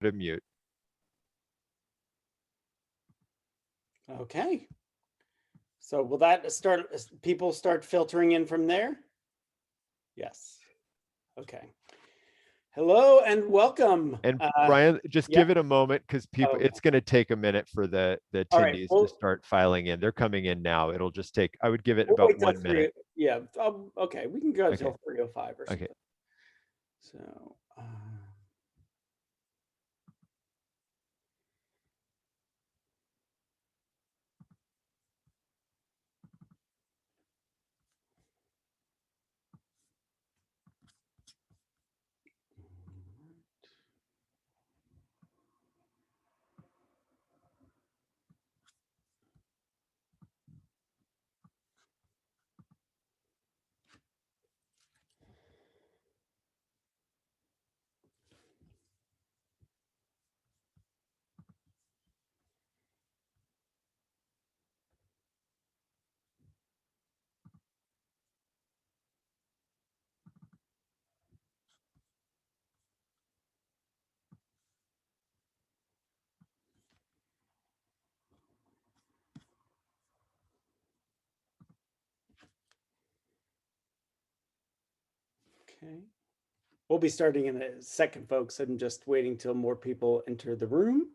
to mute. Okay. So will that start, people start filtering in from there? Yes. Okay. Hello and welcome. And Brian, just yeah. give it a moment because people, Okay. it's going to take a minute for the All right. attendees to Well, start filing in. They're coming in now. It'll just take, I would give it we'll about wait till 1 minute. yeah. Okay. We can go Okay. till 3:05 or Okay. something. So. Okay. We'll be starting in a second, folks. I'm just waiting till more people enter the room.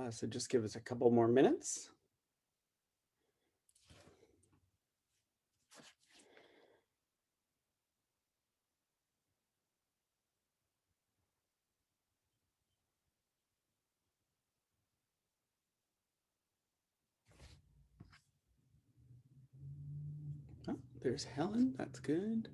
So just give us a couple more minutes. Oh, there's Helen. That's good.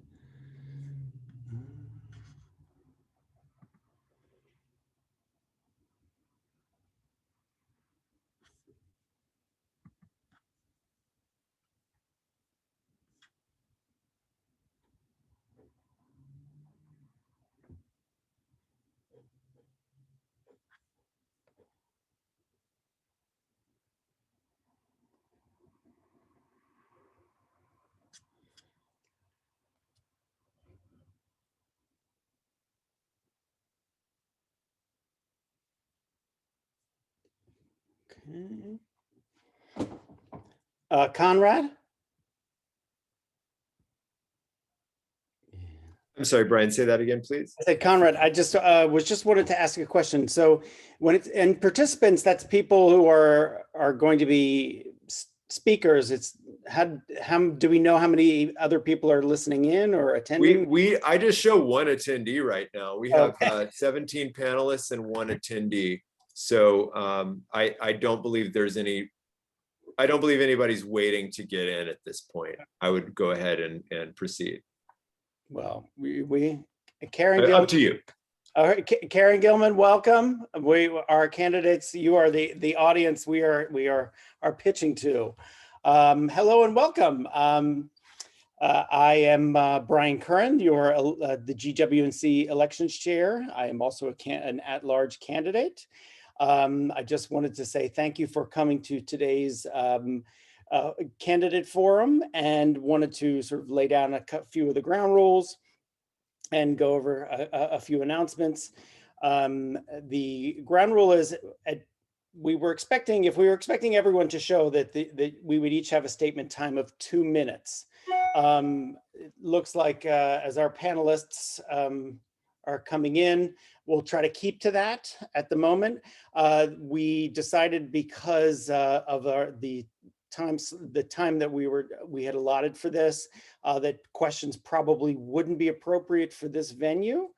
Okay. Conrad? I'm sorry, Brian, say that again, please. I said, Conrad, I just wanted to ask a question. So when it's and participants, that's people who are going to be speakers. It's how do we know how many other people are listening in or attending? I just show one attendee right now. We have Okay. 17 panelists and one attendee. So I don't believe anybody's waiting to get in at this point. I would go ahead and proceed. Well, Karen Gilman, Up to you. all right, Karen Gilman, welcome. We are candidates. You are the audience we are pitching to. Hello and welcome. I am Brian Curran. You're the GWNC elections chair. I am also an at-large candidate. I just wanted to say thank you for coming to today's candidate forum and wanted to sort of lay down a few of the ground rules and go over a few announcements. The ground rule is if we were expecting everyone to show that we would each have a statement time of 2 minutes. It looks like as our panelists are coming in, we'll try to keep to that at the moment. We decided because of the time that we had allotted for this, that questions probably wouldn't be appropriate for this venue.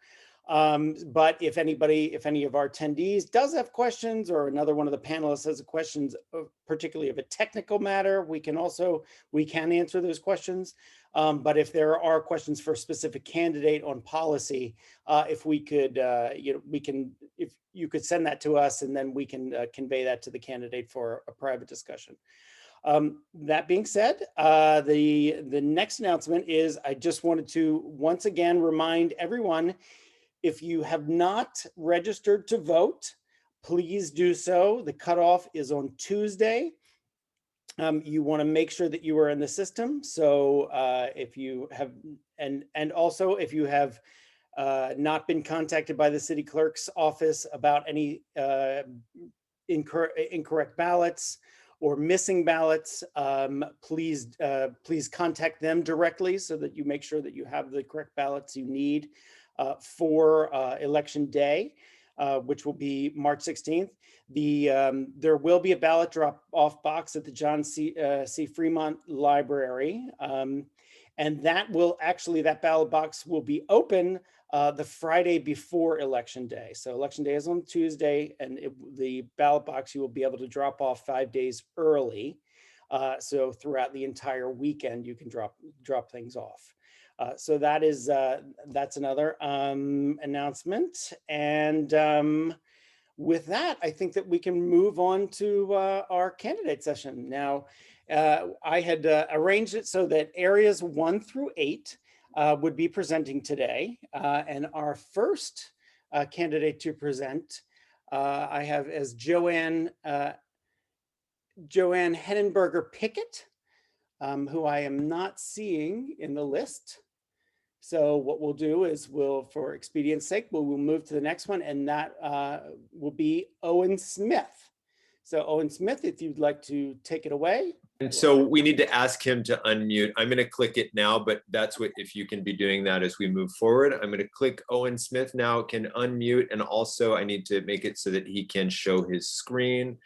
But if any of our attendees does have questions, or another one of the panelists has questions, particularly of a technical matter, we can answer those questions. But if there are questions for a specific candidate on policy, if we could, if you could send that to us, and then we can convey that to the candidate for a private discussion. That being said, the next announcement is I just wanted to once again remind everyone, if you have not registered to vote, please do so. The cutoff is on Tuesday. You want to make sure that you are in the system. So if you have, and also if you have not been contacted by the city clerk's office about any incorrect ballots or missing ballots, please contact them directly so that you make sure that you have the correct ballots you need for election day, which will be March 16th. There will be a ballot drop-off box at the John C. Fremont Library. And that ballot box will be open the Friday before Election Day. So Election Day is on Tuesday, and the ballot box you will be able to drop off 5 days early. So throughout the entire weekend, you can drop things off. So that's another announcement. And with that, I think that we can move on to our candidate session. Now, I had arranged it so that areas 1 through 8 would be presenting today. And our first candidate to present, I have as Joanne Henenberger Pickett, who I am not seeing in the list. So what we'll do is for expedience sake, we'll move to the next one, and that will be Owen Smith. So Owen Smith, if you'd like to take it away. And so we need to ask him to unmute. I'm going to click it now, but that's what, if you can be doing that as we move forward. I'm going to click Owen Smith now, can unmute, and also I need to make it so that he can show his screen.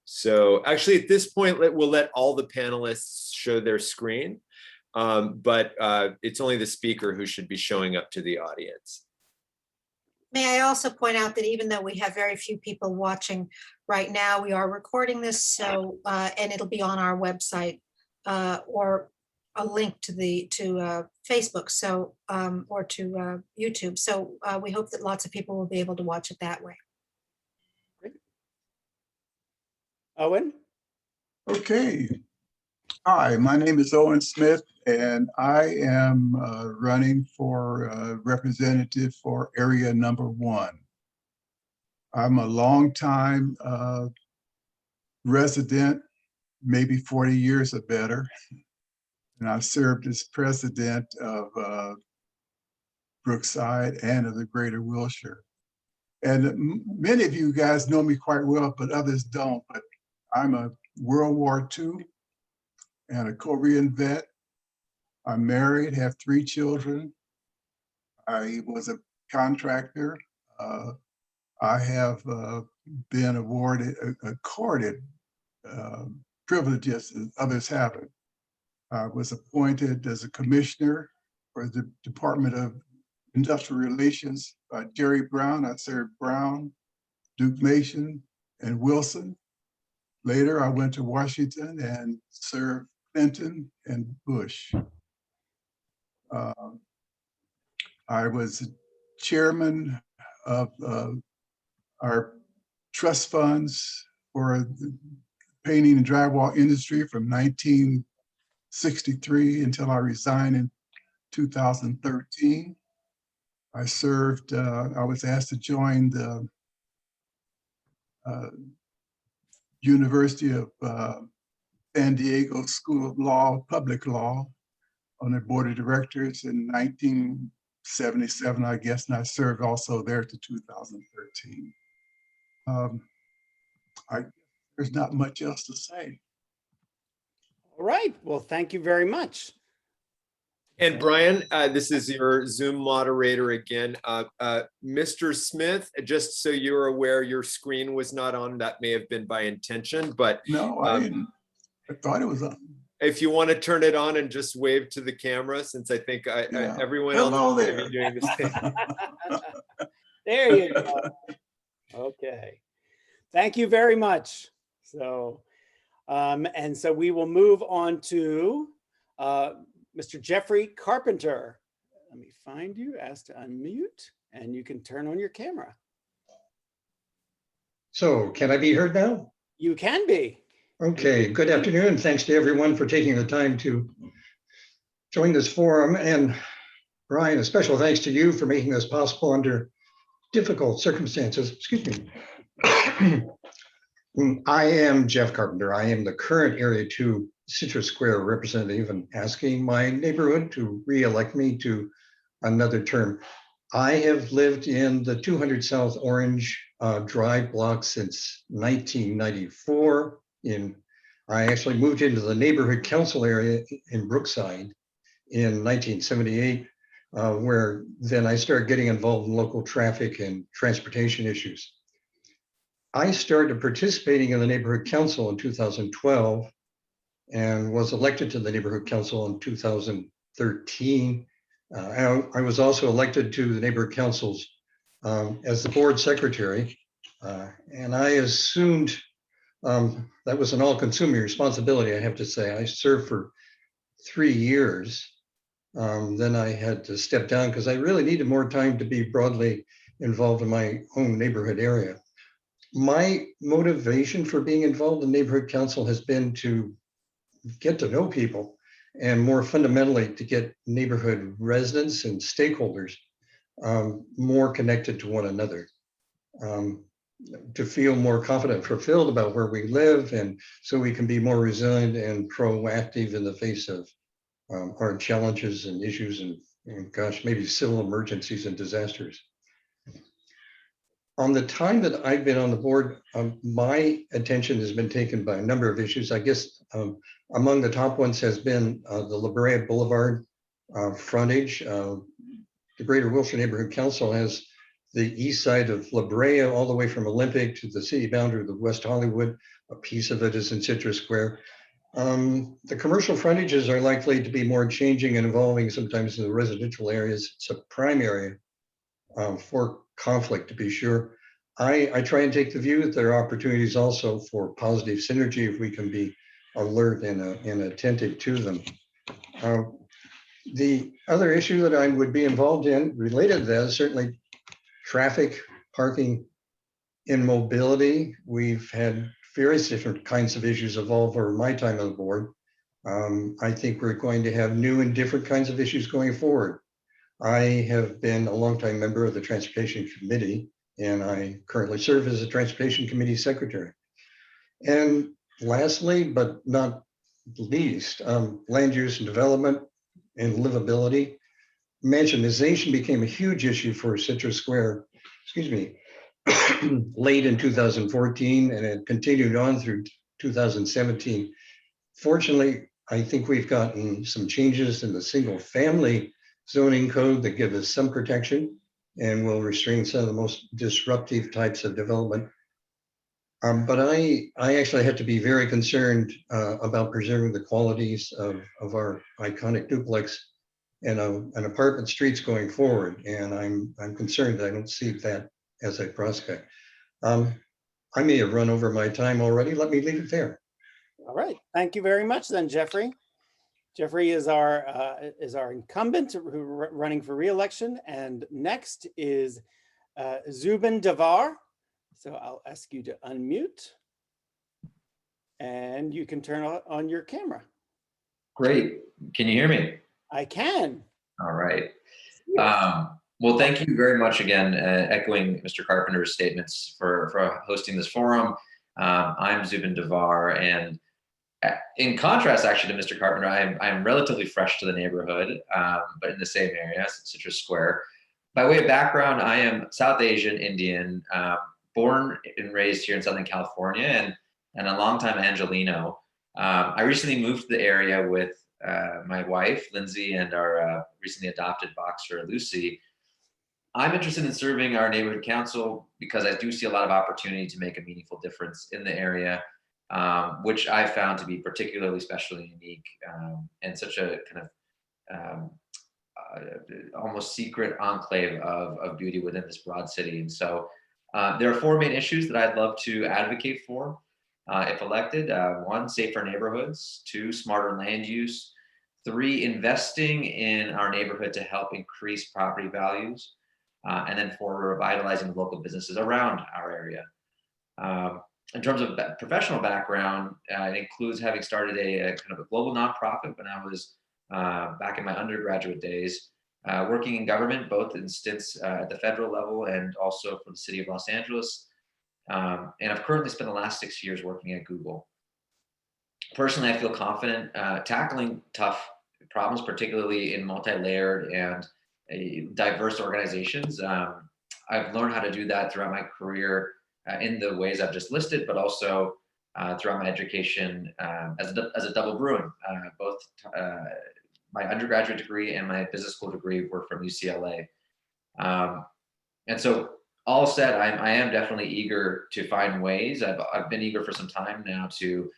So actually at this point, we'll let all the panelists show their screen, but it's only the speaker who should be showing up to the audience. May I also point out that even though we have very few people watching right now, we are recording this, so and it'll be on our website or a link to Facebook, so or to YouTube. So we hope that lots of people will be able to watch it that way. Great. Owen? Okay. Hi, my name is Owen Smith, and I am running for representative for area number 1. I'm a longtime resident, maybe 40 years or better, and I served as president of Brookside and of the greater Wilshire. And many of you guys know me quite well, but others don't. But I'm a World War II and a Korean vet. I'm married, have 3 children. I was a contractor. I have been accorded privileges that others haven't. I was appointed as a commissioner for the Department of Industrial Relations by Jerry Brown. I served Brown, Duke Mason, and Wilson. Later, I went to Washington and served Clinton and Bush. I was chairman of our trust funds for the painting and drywall industry from 1963 until I resigned in 2013. I served, I was asked to join the University of San Diego School of Law, Public Law, on the board of directors in 1977, I guess, and I served also there to 2013. There's not much else to say. All right, well, thank you very much. And Brian, this is your Zoom moderator again. Mr. Smith, just so you're aware, your screen was not on. That may have been by intention, but no, I didn't. I thought it was on. If you want to turn it on and just wave to the camera, since I think everyone else is going to be doing the same. There you go. Okay. Thank you very much. So, and so we will move on to Mr. Jeffrey Carpenter. Let me find you, ask to unmute, and you can turn on your camera. So can I be heard now? You can be. Okay, good afternoon, and thanks to everyone for taking the time to join this forum. And Brian, a special thanks to you for making this possible under difficult circumstances. Excuse me. I am Jeff Carpenter. I am the current Area 2 Citrus Square representative and asking my neighborhood to re-elect me to another term. I have lived in the 200 South Orange Drive block since 1994. I actually moved into the neighborhood council area in Brookside in 1978, where then I started getting involved in local traffic and transportation issues. I started participating in the neighborhood council in 2012 and was elected to the neighborhood council in 2013. I was also elected to the neighborhood councils as the board secretary. And I assumed that was an all-consuming responsibility, I have to say. I served for 3 years. Then I had to step down because I really needed more time to be broadly involved in my own neighborhood area. My motivation for being involved in neighborhood council has been to get to know people, and more fundamentally to get neighborhood residents and stakeholders more connected to one another, to feel more confident, fulfilled about where we live, and so we can be more resilient and proactive in the face of our challenges and issues and gosh, maybe civil emergencies and disasters. On the time that I've been on the board, my attention has been taken by a number of issues. I guess among the top ones has been the La Brea Boulevard frontage. The Greater Wilshire Neighborhood Council has the east side of La Brea all the way from Olympic to the city boundary of the West Hollywood. A piece of it is in Citrus Square. The commercial frontages are likely to be more changing and evolving sometimes in the residential areas. It's a prime area for conflict, to be sure. I try and take the view that there are opportunities also for positive synergy if we can be alert and attentive to them. The other issue that I would be involved in related to that is certainly traffic, parking, and mobility. We've had various different kinds of issues evolve over my time on the board. I think we're going to have new and different kinds of issues going forward. I have been a longtime member of the Transportation Committee, and I currently serve as a Transportation Committee Secretary. And lastly, but not least, land use and development and livability. Mansionization became a huge issue for Citrus Square, late in 2014, and it continued on through 2017. Fortunately, I think we've gotten some changes in the single family zoning code that give us some protection and will restrain some of the most disruptive types of development. But I actually have to be very concerned about preserving the qualities of our iconic duplex and apartment streets going forward. And I'm concerned that I don't see that as a prospect. I may have run over my time already. Let me leave it there. All right, thank you very much then, Jeffrey. Jeffrey is our incumbent running for re-election, and next is Zubin Devore. So I'll ask you to unmute, and you can turn on your camera. Great. Can you hear me? I can. All right. Well, thank you very much again, echoing Mr. Carpenter's statements for hosting this forum. I'm Zubin Devore, and in contrast, actually, to Mr. Carpenter, I'm relatively fresh to the neighborhood, but in the same area, Citrus Square. By way of background, I am South Asian Indian, born and raised here in Southern California, and a longtime Angelino. I recently moved to the area with my wife, Lindsay, and our recently adopted boxer, Lucy. I'm interested in serving our neighborhood council because I do see a lot of opportunity to make a meaningful difference in the area. Which I found to be particularly special and unique, and such a kind of almost secret enclave of beauty within this broad city. And so there are 4 main issues that I'd love to advocate for if elected. 1, safer neighborhoods. 2, smarter land use. 3, investing in our neighborhood to help increase property values. And then 4, revitalizing local businesses around our area. In terms of professional background, it includes having started a kind of a global nonprofit when I was back in my undergraduate days, working in government, both in stints at the federal level and also for the city of Los Angeles. And I've currently spent the last 6 years working at Google. Personally, I feel confident tackling tough problems, particularly in multi-layered and diverse organizations. I've learned how to do that throughout my career in the ways I've just listed, but also throughout my education as a double Bruin. Both my undergraduate degree and my business school degree were from UCLA. And so all said, I am definitely eager to find ways. I've been eager for some time now to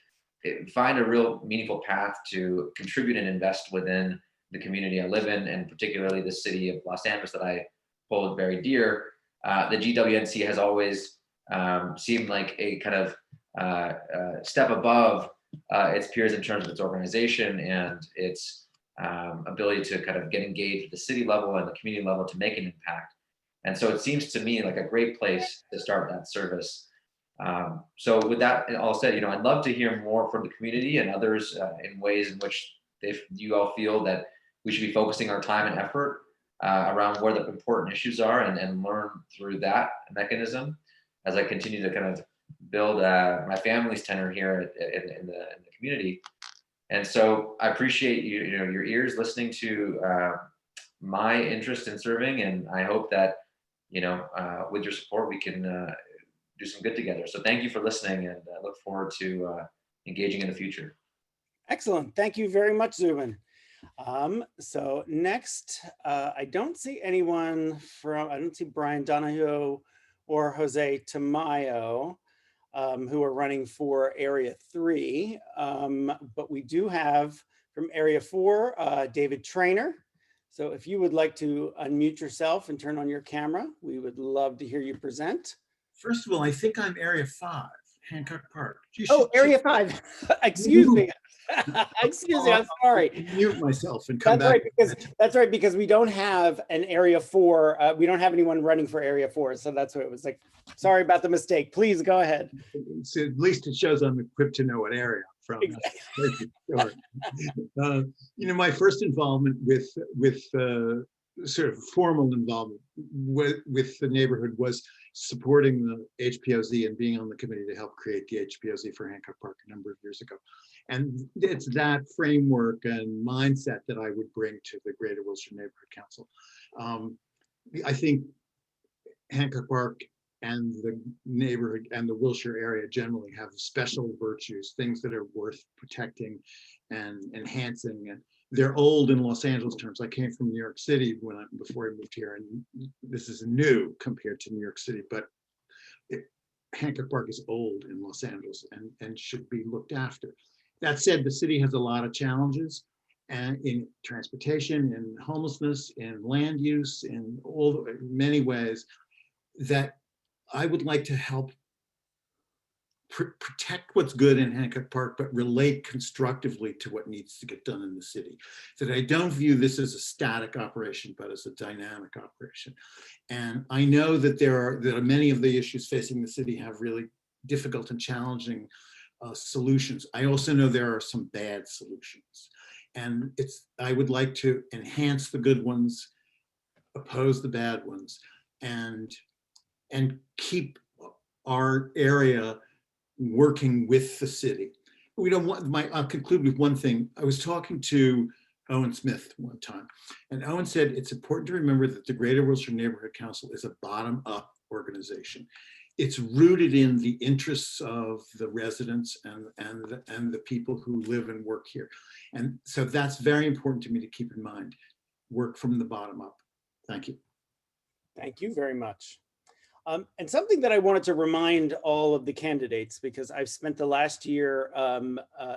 find a real meaningful path to contribute and invest within the community I live in, and particularly the city of Los Angeles that I hold very dear. The GWNC has always seemed like a kind of step above its peers in terms of its organization and its ability to kind of get engaged at the city level and the community level to make an impact. And so it seems to me like a great place to start that service. So with that all said, I'd love to hear more from the community and others in ways in which you all feel that we should be focusing our time and effort around where the important issues are, and learn through that mechanism as I continue to kind of build my family's tenure here in the community. And so I appreciate your ears listening to my interest in serving, and I hope that with your support we can do some good together. So thank you for listening, and I look forward to engaging in the future. Excellent. Thank you very much, Zubin. So next, I don't see anyone I don't see Brian Donahue or Jose Tamayo, who are running for Area 3. But we do have from Area 4, David Traynor. So if you would like to unmute yourself and turn on your camera, we would love to hear you present. First of all, I think I'm Area 5, Hancock Park. Area 5. Excuse me. Excuse me, I'm sorry. Mute myself and come back. back. That's right, because we don't have an Area 4. We don't have anyone running for Area 4. So that's what it was like. Sorry about the mistake. Please go ahead. So at least it shows I'm equipped to know what area I'm from. Exactly. My first involvement with sort of formal involvement with the neighborhood was supporting the HPOZ and being on the committee to help create the HPOZ for Hancock Park a number of years ago. And it's that framework and mindset that I would bring to the Greater Wilshire Neighborhood Council. I think Hancock Park and the neighborhood and the Wilshire area generally have special virtues, things that are worth protecting and enhancing. And they're old in Los Angeles terms. I came from New York City before I moved here, and this is new compared to New York City, but Hancock Park is old in Los Angeles and should be looked after. That said, the city has a lot of challenges in transportation, in homelessness, in land use, in many ways that I would like to help protect what's good in Hancock Park, but relate constructively to what needs to get done in the city. So that I don't view this as a static operation, but as a dynamic operation. And I know that there are many of the issues facing the city have really difficult and challenging solutions. I also know there are some bad solutions. And I would like to enhance the good ones, oppose the bad ones, and keep our area working with the city. I'll conclude with one thing. I was talking to Owen Smith one time, and Owen said it's important to remember that the Greater Wilshire Neighborhood Council is a bottom-up organization. It's rooted in the interests of the residents and the people who live and work here. And so that's very important to me to keep in mind. Work from the bottom up. Thank you. Thank you very much. And something that I wanted to remind all of the candidates, because I've spent the last year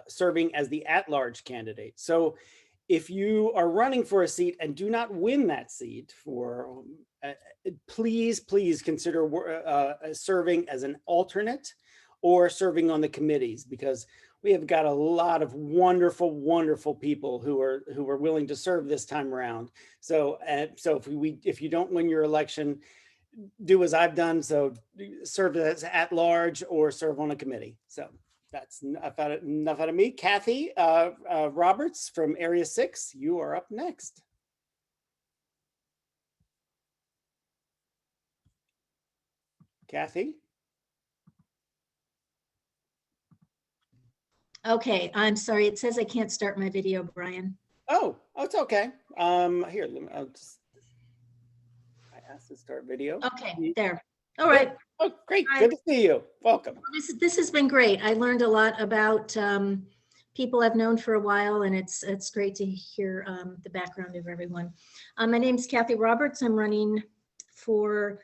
serving as the at-large candidate. So if you are running for a seat and do not win that seat, please consider serving as an alternate or serving on the committees, because we have got a lot of wonderful people who are willing to serve this time around. So if you don't win your election, do as I've done. So serve as at large or serve on a committee. So that's enough out of me. Kathy Roberts from Area 6, you are up next. Kathy? Okay, I'm sorry. It says I can't start my video, Brian. Oh, it's okay. Here, has to start video. Okay, there. All right. Oh, great. Hi. Good to see you. Welcome. This has been great. I learned a lot about people I've known for a while, and it's great to hear the background of everyone. My name is Kathy Roberts. I'm running for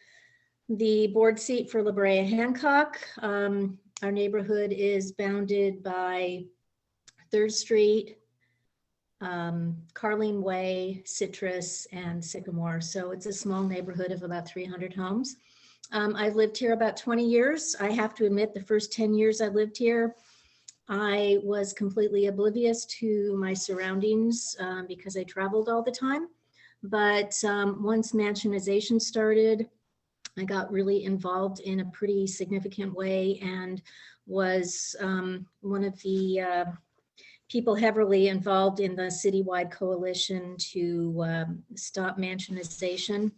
the board seat for La Brea Hancock. Our neighborhood is bounded by 3rd Street, Carlene Way, Citrus, and Sycamore. So it's a small neighborhood of about 300 homes. I've lived here about 20 years. I have to admit, the first 10 years I lived here, I was completely oblivious to my surroundings because I traveled all the time. But once mansionization started, I got really involved in a pretty significant way and was one of the people heavily involved in the citywide coalition to stop mansionization,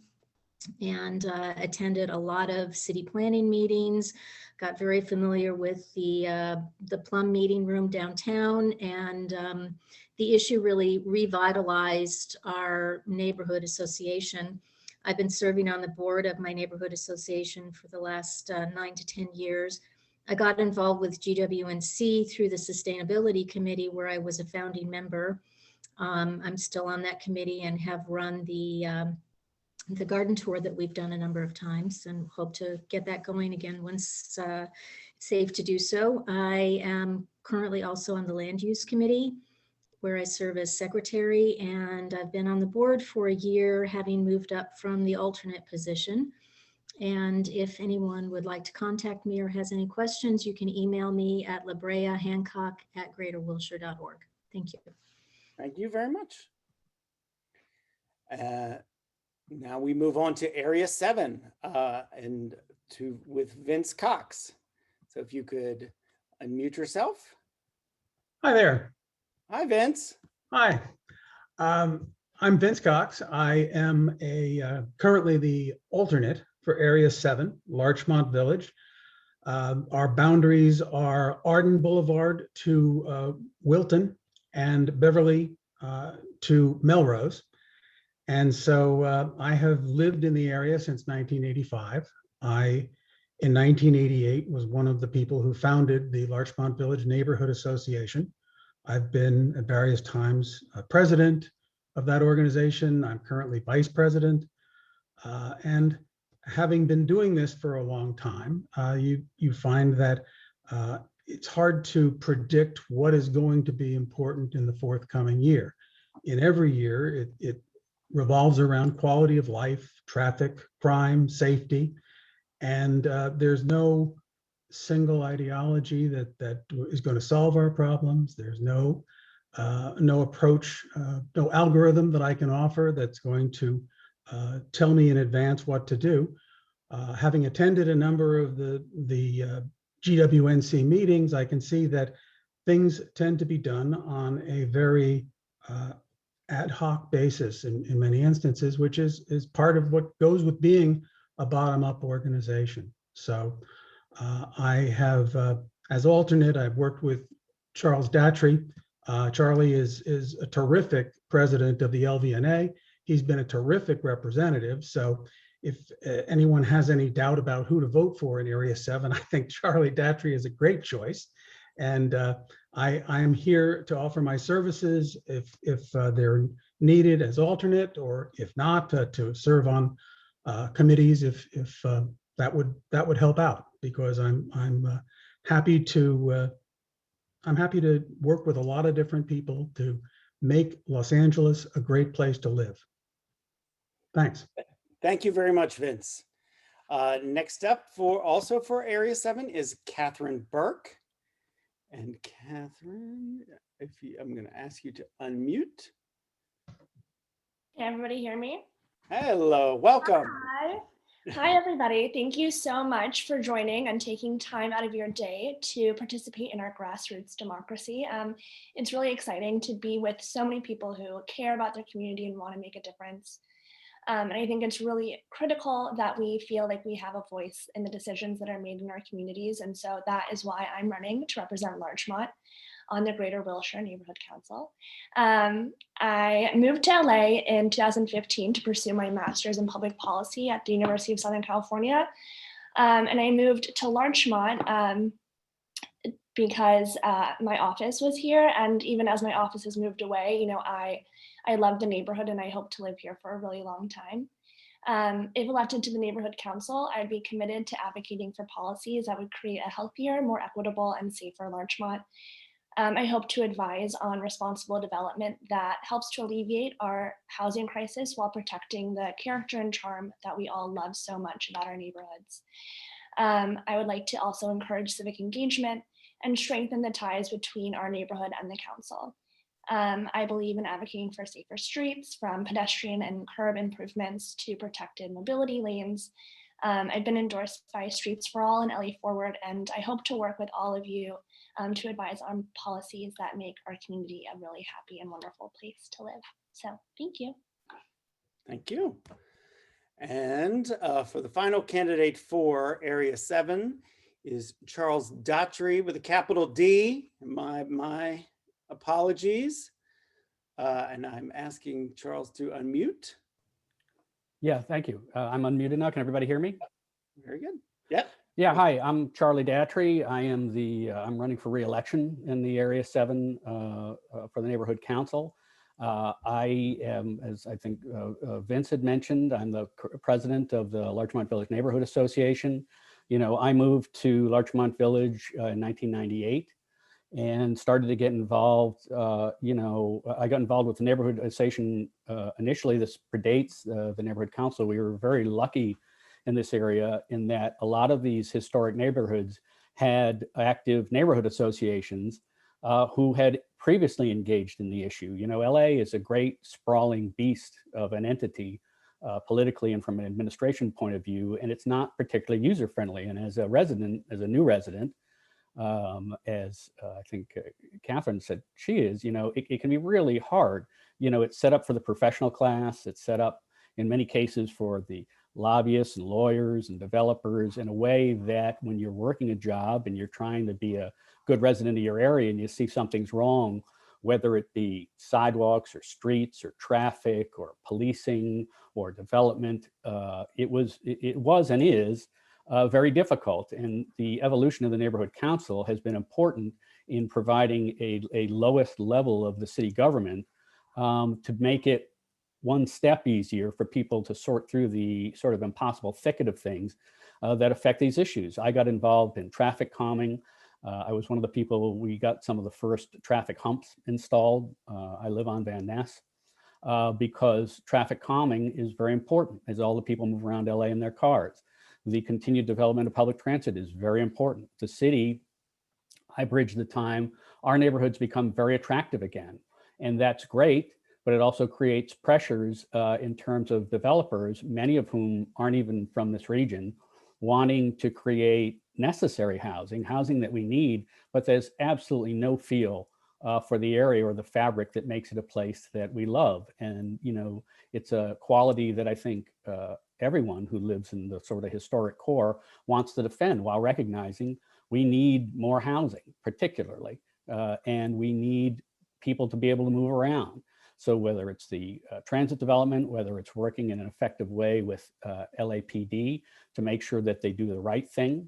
and attended a lot of city planning meetings, got very familiar with the Plum meeting room downtown, and the issue really revitalized our neighborhood association. I've been serving on the board of my neighborhood association for the last 9 to 10 years. I got involved with GWNC through the Sustainability Committee, where I was a founding member. I'm still on that committee and have run the garden tour that we've done a number of times, and hope to get that going again once safe to do so. I am currently also on the Land Use Committee, where I serve as secretary, and I've been on the board for a year, having moved up from the alternate position. And if anyone would like to contact me or has any questions, you can email me at labreahancock@greaterwilshire.org. Thank you. Thank you very much. Now we move on to Area 7 with Vince Cox. So if you could unmute yourself. Hi there. Hi, Vince. Hi. I'm Vince Cox. I am currently the alternate for Area 7, Larchmont Village. Our boundaries are Arden Boulevard to Wilton and Beverly to Melrose. And so I have lived in the area since 1985. In 1988, was one of the people who founded the Larchmont Village Neighborhood Association. I've been at various times president of that organization. I'm currently vice president. And having been doing this for a long time, you find that it's hard to predict what is going to be important in the forthcoming year. In every year, it revolves around quality of life, traffic, crime, safety, and there's no single ideology that is going to solve our problems. There's no approach, no algorithm that I can offer that's going to tell me in advance what to do. Having attended a number of the GWNC meetings, I can see that things tend to be done on a very ad hoc basis in many instances, which is part of what goes with being a bottom-up organization. So I have, as alternate, I've worked with Charles Daughtry. Charlie is a terrific president of the LVNA. He's been a terrific representative. So if anyone has any doubt about who to vote for in Area 7, I think Charlie Daughtry is a great choice. And I am here to offer my services if they're needed as alternate, or if not, to serve on committees if that would help out, because I'm happy to work with a lot of different people to make Los Angeles a great place to live. Thanks. Thank you very much, Vince. Next up also for Area 7 is Katherine Burke. And Katherine, I'm going to ask you to unmute. Can everybody hear me? Hello, welcome. Hi. Hi, everybody. Thank you so much for joining and taking time out of your day to participate in our grassroots democracy. It's really exciting to be with so many people who care about their community and want to make a difference. And I think it's really critical that we feel like we have a voice in the decisions that are made in our communities. And so that is why I'm running to represent Larchmont. on the Greater Wilshire Neighborhood Council. I moved to LA in 2015 to pursue my master's in public policy at the University of Southern California. And I moved to Larchmont because my office was here. And even as my office has moved away, you know, I love the neighborhood and I hope to live here for a really long time. If elected to the neighborhood council, I'd be committed to advocating for policies that would create a healthier, more equitable and safer Larchmont. I hope to advise on responsible development that helps to alleviate our housing crisis while protecting the character and charm that we all love so much about our neighborhoods. I would like to also encourage civic engagement and strengthen the ties between our neighborhood and the council. I believe in advocating for safer streets, from pedestrian and curb improvements to protected mobility lanes. I've been endorsed by Streets for All and LA Forward, and I hope to work with all of you to advise on policies that make our community a really happy and wonderful place to live. So thank you. Thank you. And for the final candidate for Area 7 is Charles Daughtry with a capital D. My apologies. And I'm asking Charles to unmute. Yeah, thank you. I'm unmuted now. Can everybody hear me? Very good. Yep. Yeah, hi, I'm Charlie Daughtry. I'm running for re-election in the Area 7 for the Neighborhood Council. I am, as I think Vince had mentioned, I'm the president of the Larchmont Village Neighborhood Association. You know, I moved to Larchmont Village in 1998 and started to get involved. You know, I got involved with the Neighborhood Association initially. This predates the Neighborhood Council. We were very lucky in this area in that a lot of these historic neighborhoods had active neighborhood associations who had previously engaged in the issue. You know, LA is a great sprawling beast of an entity politically and from an administration point of view, and it's not particularly user-friendly. And as a resident, as a new resident, as I think Katherine said she is, you know, it can be really hard. You know, it's set up for the professional class. It's set up in many cases for the lobbyists and lawyers and developers in a way that when you're working a job and you're trying to be a good resident of your area and you see something's wrong, whether it be sidewalks or streets or traffic or policing or development, it was and is very difficult. And the evolution of the neighborhood council has been important in providing a lowest level of the city government to make it one step easier for people to sort through the sort of impossible thicket of things that affect these issues. I got involved in traffic calming. I was one of the people, we got some of the first traffic humps installed. I live on Van Ness because traffic calming is very important as all the people move around LA in their cars. The continued development of public transit is very important. The city, I bridge the time, our neighborhoods become very attractive again. And that's great, but it also creates pressures in terms of developers, many of whom aren't even from this region, wanting to create necessary housing that we need, but there's absolutely no feel for the area or the fabric that makes it a place that we love. And, you know, it's a quality that I think everyone who lives in the sort of historic core wants to defend, while recognizing we need more housing, particularly, and we need people to be able to move around. So whether it's the transit development, whether it's working in an effective way with LAPD to make sure that they do the right thing,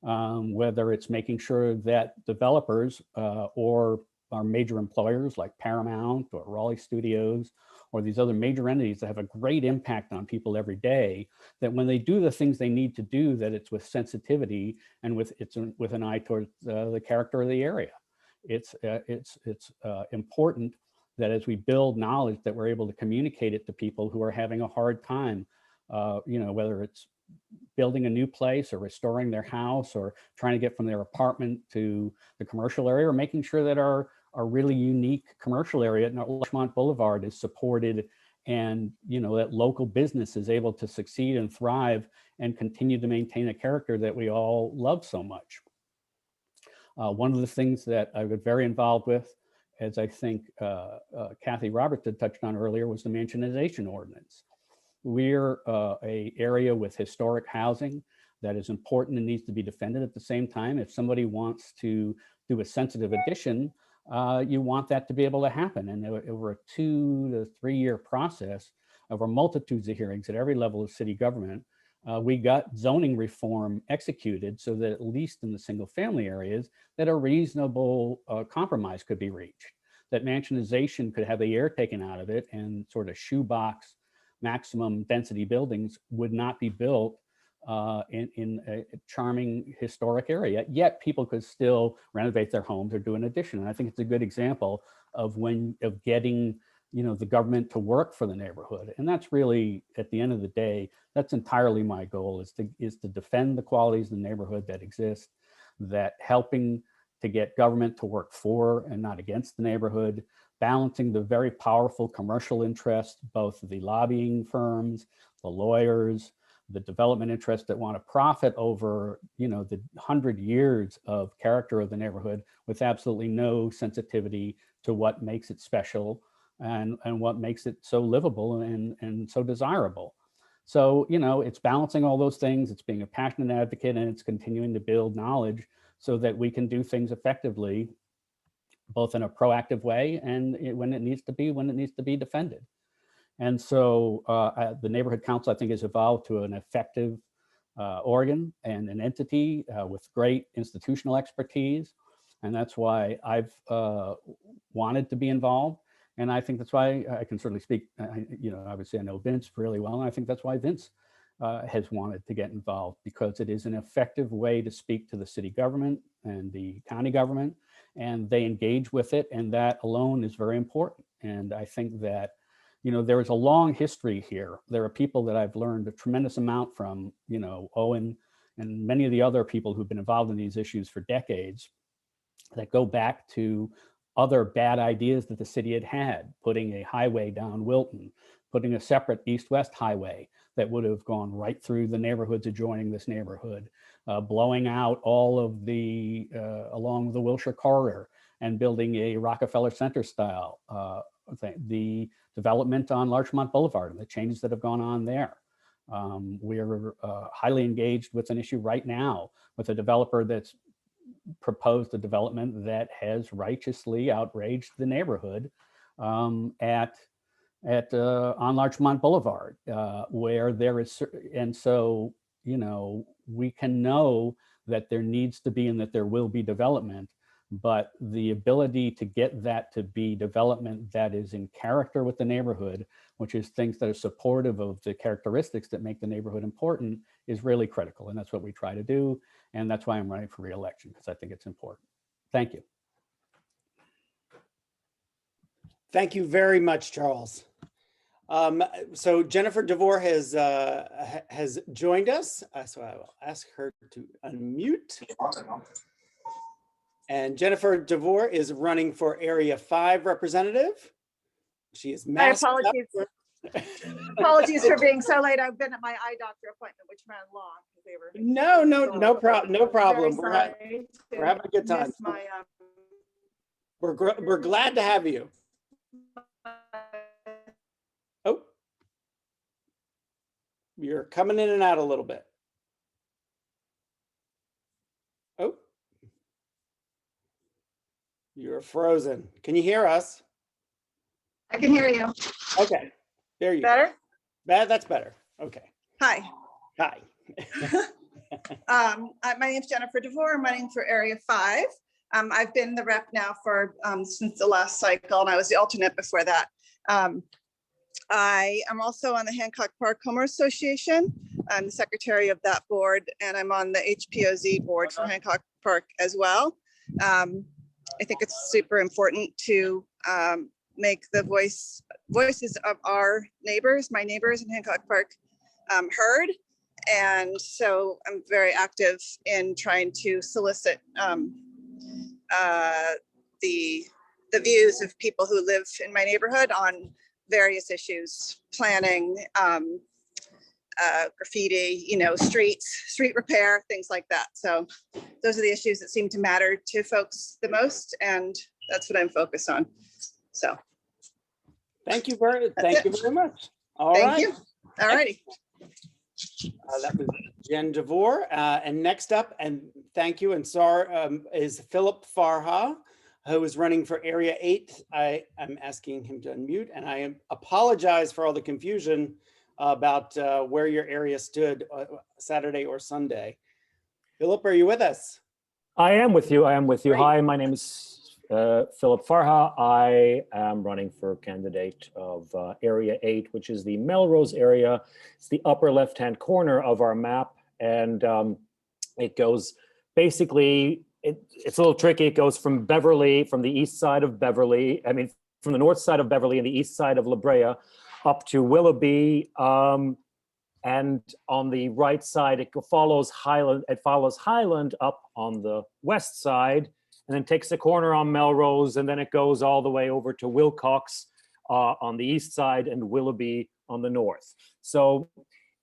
whether it's making sure that developers or our major employers like Paramount or Raleigh Studios or these other major entities that have a great impact on people every day, that when they do the things they need to do, that it's with sensitivity and with an eye towards the character of the area. It's important that as we build knowledge that we're able to communicate it to people who are having a hard time, you know, whether it's building a new place or restoring their house or trying to get from their apartment to the commercial area, or making sure that our really unique commercial area at Larchmont Boulevard is supported, and, you know, that local business is able to succeed and thrive and continue to maintain a character that we all love so much. One of the things that I got very involved with, as I think Kathy Roberts had touched on earlier, was the mansionization ordinance. We're a area with historic housing that is important and needs to be defended. At the same time, if somebody wants to do a sensitive addition, you want that to be able to happen. And over a 2 to 3 year process, over multitudes of hearings at every level of city government, we got zoning reform executed so that at least in the single family areas, that a reasonable compromise could be reached, that mansionization could have the air taken out of it, and sort of shoebox maximum density buildings would not be built in a charming historic area, yet people could still renovate their homes or do an addition. And I think it's a good example of getting, the government to work for the neighborhood. And that's really, at the end of the day, that's entirely my goal, is to defend the qualities of the neighborhood that exist, that helping to get government to work for and not against the neighborhood, balancing the very powerful commercial interests, both the lobbying firms, the lawyers, the development interests that want to profit over, the 100 years of character of the neighborhood with absolutely no sensitivity to what makes it special and what makes it so livable and so desirable. So, it's balancing all those things. It's being a passionate advocate, and it's continuing to build knowledge so that we can do things effectively, both in a proactive way and when it needs to be defended. And so the Neighborhood Council, I think, has evolved to an effective organ and an entity with great institutional expertise. And that's why I've wanted to be involved. And I think that's why I can certainly speak, obviously I know Vince really well. And I think that's why Vince has wanted to get involved, because it is an effective way to speak to the city government and the county government, and they engage with it. And that alone is very important. And I think that, there is a long history here. There are people that I've learned a tremendous amount from, Owen and many of the other people who've been involved in these issues for decades, that go back to other bad ideas that the city had, putting a highway down Wilton, putting a separate east-west highway that would have gone right through the neighborhoods adjoining this neighborhood, blowing out all of the, along the Wilshire corridor and building a Rockefeller Center style thing, the development on Larchmont Boulevard and the changes that have gone on there. We're highly engaged with an issue right now with a developer that's proposed a development that has righteously outraged the neighborhood on Larchmont Boulevard, where there is, and so, we can know that there needs to be and that there will be development, but the ability to get that to be development that is in character with the neighborhood, which is things that are supportive of the characteristics that make the neighborhood important, is really critical. And that's what we try to do. And that's why I'm running for re-election, because I think it's important. Thank you. Thank you very much, Charles. So Jennifer Devore has joined us. So I will ask her to unmute. And Jennifer Devore is running for Area 5 representative. She is masked up. Apologies for being so late. I've been at my eye doctor appointment, which ran long. No problem. We're having a good time. We're glad to have you. Oh, you're coming in and out a little bit. Oh, you're frozen. Can you hear us? I can hear you. Okay, there you Better? go. That's better. Okay. Hi. Hi. My name is Jennifer Devore. I'm running for Area 5. I've been the rep now for since the last cycle, and I was the alternate before that. I am also on the Hancock Park Homeowners Association. I'm the secretary of that board, and I'm on the HPOZ board for Hancock Park as well. I think it's super important to make the voices of our neighbors, my neighbors in Hancock Park, heard. And so I'm very active in trying to solicit the views of people who live in my neighborhood on various issues, planning, graffiti, street repair, things like that. So those are the issues that seem to matter to folks the most, and that's what I'm focused on. So thank you very much. Thank you. All righty. That was Jen Devore. And next up, and thank you, and sorry, is Philip Farha. who is running for Area 8. I am asking him to unmute, and I apologize for all the confusion about where your area stood Saturday or Sunday. Philip, are you with us? I am with you. I am with you. Great. Hi, my name is Philip Farha. I am running for candidate of Area 8, which is the Melrose area. It's the upper left-hand corner of our map. And it goes basically, it's a little tricky. It goes from Beverly, from the east side of Beverly, from the north side of Beverly and the east side of La Brea up to Willoughby. And on the right side, it follows Highland up on the west side, and then takes a corner on Melrose, and then it goes all the way over to Wilcox on the east side and Willoughby on the north. So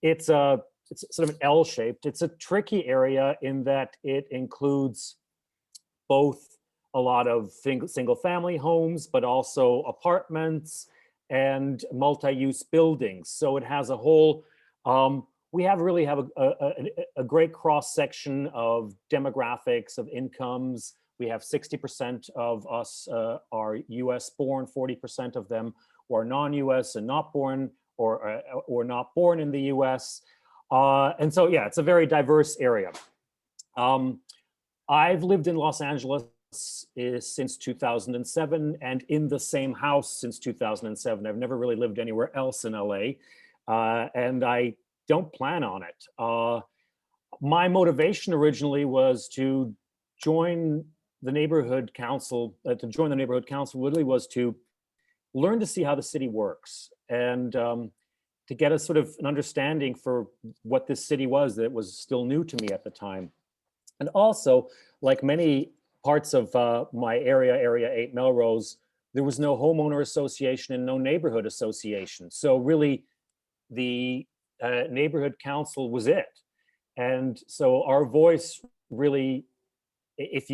it's sort of L-shaped. It's a tricky area in that it includes both a lot of single family homes, but also apartments and multi-use buildings. So it has a whole, we really have a great cross section of demographics, of incomes. We have 60% of us are US born, 40% of them are non-US and not born or not born in the US. And so, yeah, it's a very diverse area. I've lived in Los Angeles since 2007 and in the same house since 2007. I've never really lived anywhere else in LA, and I don't plan on it. My motivation originally was to join the neighborhood council. Literally was to learn to see how the city works and to get a sort of an understanding for what this city was that was still new to me at the time. And also, like many parts of my area, Area 8 Melrose, there was no homeowner association and no neighborhood association. So really, the neighborhood council was it. And so our voice really, if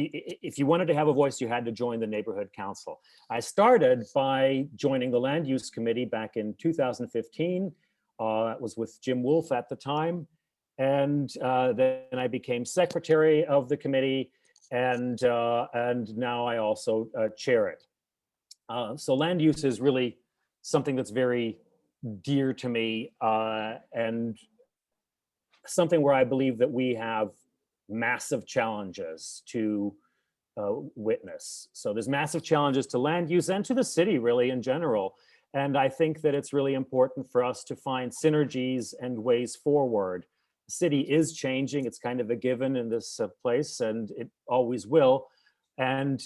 you wanted to have a voice, you had to join the neighborhood council. I started by joining the land use committee back in 2015. It was with Jim Wolf at the time. And then I became secretary of the committee, and now I also chair it. So land use is really something that's very dear to me, and something where I believe that we have massive challenges to witness. So there's massive challenges to land use and to the city really in general. And I think that it's really important for us to find synergies and ways forward. The city is changing. It's kind of a given in this place, and it always will. And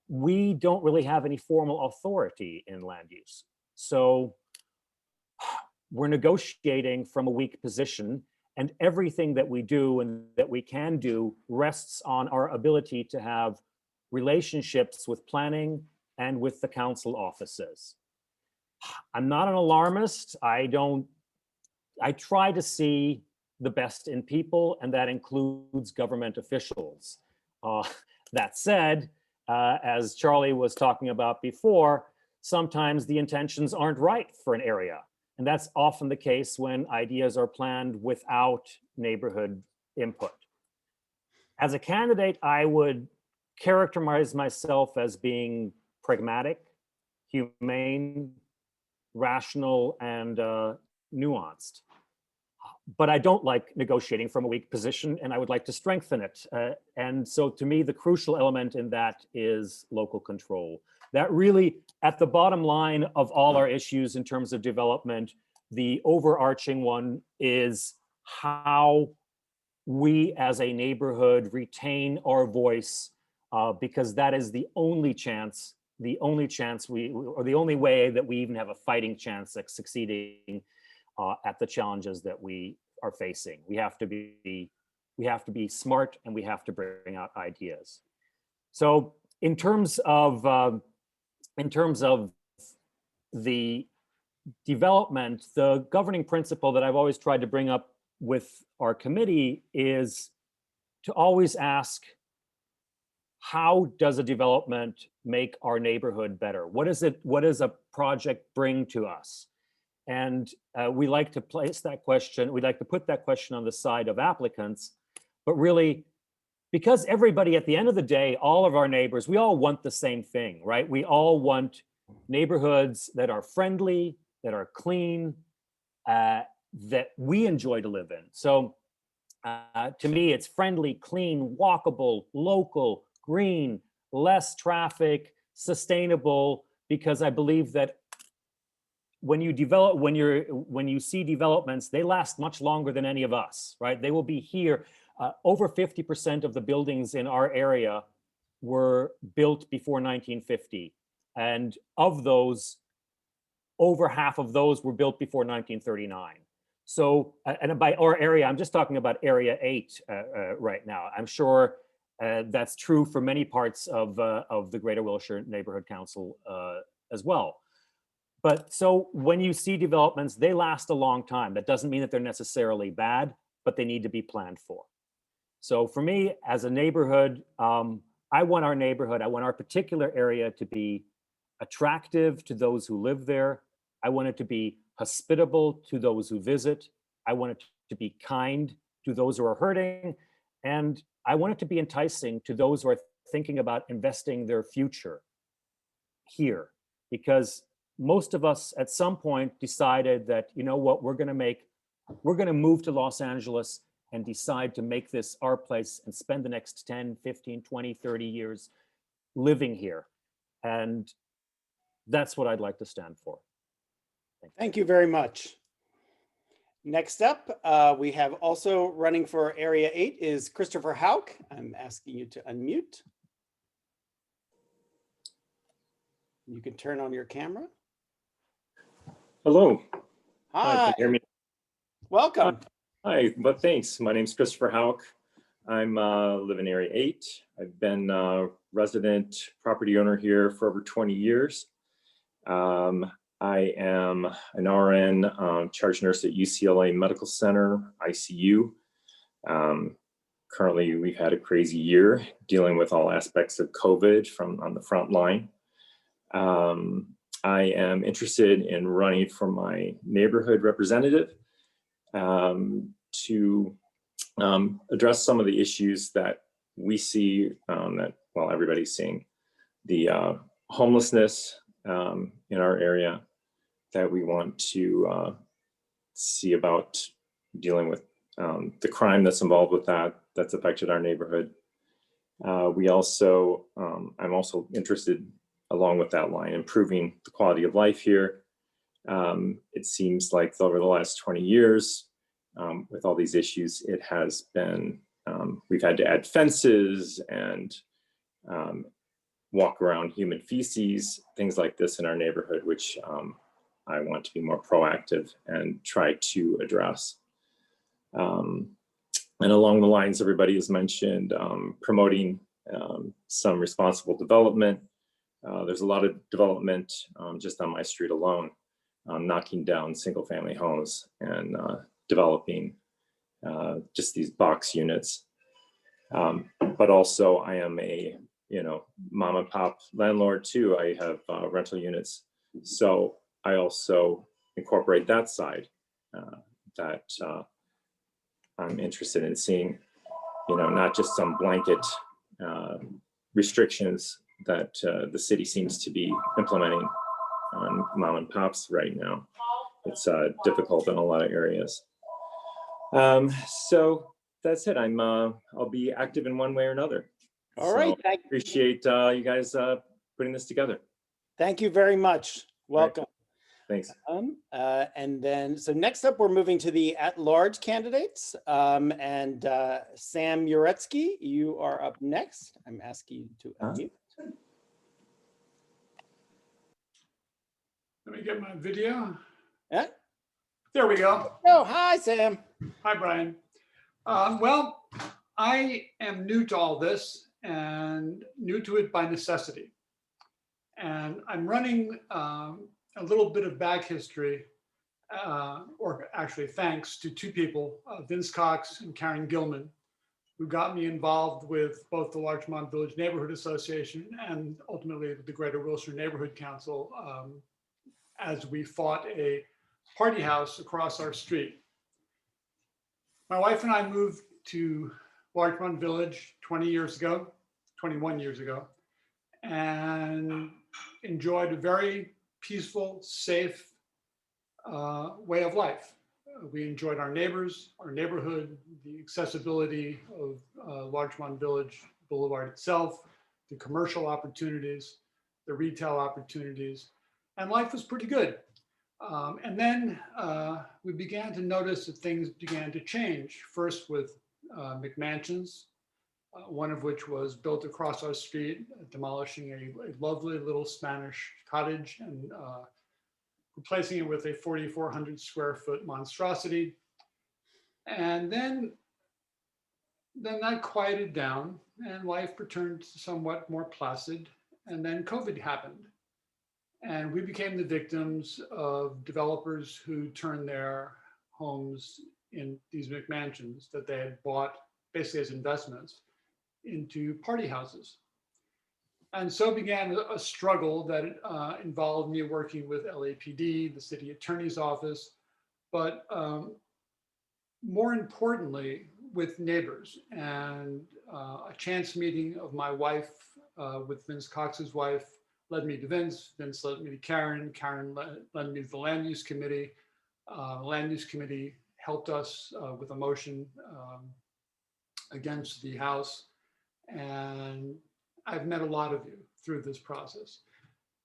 we don't really have any formal authority in land use. So we're negotiating from a weak position, and everything that we do and that we can do rests on our ability to have relationships with planning and with the council offices. I'm not an alarmist. I try to see the best in people, and that includes government officials. That said, as Charlie was talking about before, sometimes the intentions aren't right for an area. And that's often the case when ideas are planned without neighborhood input. As a candidate, I would characterize myself as being pragmatic, humane, rational, and nuanced. But I don't like negotiating from a weak position, and I would like to strengthen it. And so to me, the crucial element in that is local control. That really, at the bottom line of all our issues in terms of development, the overarching one is how we as a neighborhood retain our voice, because that is the only chance or the only way that we even have a fighting chance at succeeding at the challenges that we are facing. We have to be smart, and we have to bring out ideas. So in terms of the development, the governing principle that I've always tried to bring up with our committee is to always ask, how does a development make our neighborhood better? What does a project bring to us? And we like to place that question, we'd like to put that question on the side of applicants, but really because everybody, at the end of the day, all of our neighbors, we all want the same thing, right? We all want neighborhoods that are friendly, that are clean, that we enjoy to live in. So to me, it's friendly, clean, walkable, local, green, less traffic, sustainable, because I believe that when you develop, when you see developments, they last much longer than any of us, right? They will be here. Over 50% of the buildings in our area were built before 1950. And of those, over half of those were built before 1939. So, and by our area, I'm just talking about Area 8 right now. I'm sure that's true for many parts of the Greater Wilshire Neighborhood Council as well. But so when you see developments, they last a long time. That doesn't mean that they're necessarily bad, but they need to be planned for. So for me, as a neighborhood, I want our neighborhood, I want our particular area to be attractive to those who live there. I want it to be hospitable to those who visit. I want it to be kind to those who are hurting. And I want it to be enticing to those who are thinking about investing their future here. Because most of us at some point decided that, you know what, we're going to move to Los Angeles and decide to make this our place and spend the next 10, 15, 20, 30 years living here. And that's what I'd like to stand for. Thank you very much. Next up, we have also running for Area 8 is Christopher Hauck. I'm asking you to unmute. You can turn on your camera. Hello. Hi. Can you hear me? Welcome. Hi, but thanks. My name's Christopher Hauck. I'm live in Area 8. I've been a resident property owner here for over 20 years. I am an RN charge nurse at UCLA Medical Center, ICU. Currently, we've had a crazy year dealing with all aspects of COVID from on the front line. I am interested in running for my neighborhood representative to address some of the issues that we see that, well, everybody's seeing. The homelessness in our area that we want to see about dealing with the crime that's involved with that's affected our neighborhood. We also, I'm also interested along with that line, improving the quality of life here. It seems like over the last 20 years, with all these issues, it has been, we've had to add fences and walk around human feces, things like this in our neighborhood, which I want to be more proactive and try to address. And along the lines everybody has mentioned, promoting some responsible development. There's a lot of development just on my street alone, knocking down single family homes and developing just these box units. But also I am a, mom and pop landlord too. I have rental units. So I also incorporate that side that I'm interested in seeing, not just some blanket restrictions that the city seems to be implementing on mom and pops right now. It's difficult in a lot of areas. So that's it. I'll be active in one way or another. All right. So appreciate you guys putting this together. Thank you very much. Welcome. Right. Thanks. And then, so next up, we're moving to the at-large candidates. And Sam Uretsky, you are up next. I'm asking you to unmute. Let me get my video. Yeah. There we go. Oh, hi, Sam. Hi, Brian. Well, I am new to all this and new to it by necessity. And I'm running a little bit of back history, or actually thanks to two people, Vince Cox and Karen Gilman, who got me involved with both the Larchmont Village Neighborhood Association and ultimately the Greater Wilshire Neighborhood Council as we fought a party house across our street. My wife and I moved to Larchmont Village 20 years ago, 21 years ago, and enjoyed a very peaceful, safe way of life. We enjoyed our neighbors, our neighborhood, the accessibility of Larchmont Village Boulevard itself, the commercial opportunities, the retail opportunities, and life was pretty good. And then we began to notice that things began to change, first with McMansions, one of which was built across our street, demolishing a lovely little Spanish cottage and replacing it with a 4,400 square foot monstrosity. And then that quieted down and life returned somewhat more placid. And then COVID happened. And we became the victims of developers who turned their homes in these McMansions that they had bought basically as investments into party houses. And so began a struggle that involved me working with LAPD, the city attorney's office, but more importantly, with neighbors. And a chance meeting of my wife with Vince Cox's wife led me to Vince. Vince led me to Karen. Karen led me to the Land Use Committee. Land Use Committee helped us with a motion against the House. And I've met a lot of you through this process.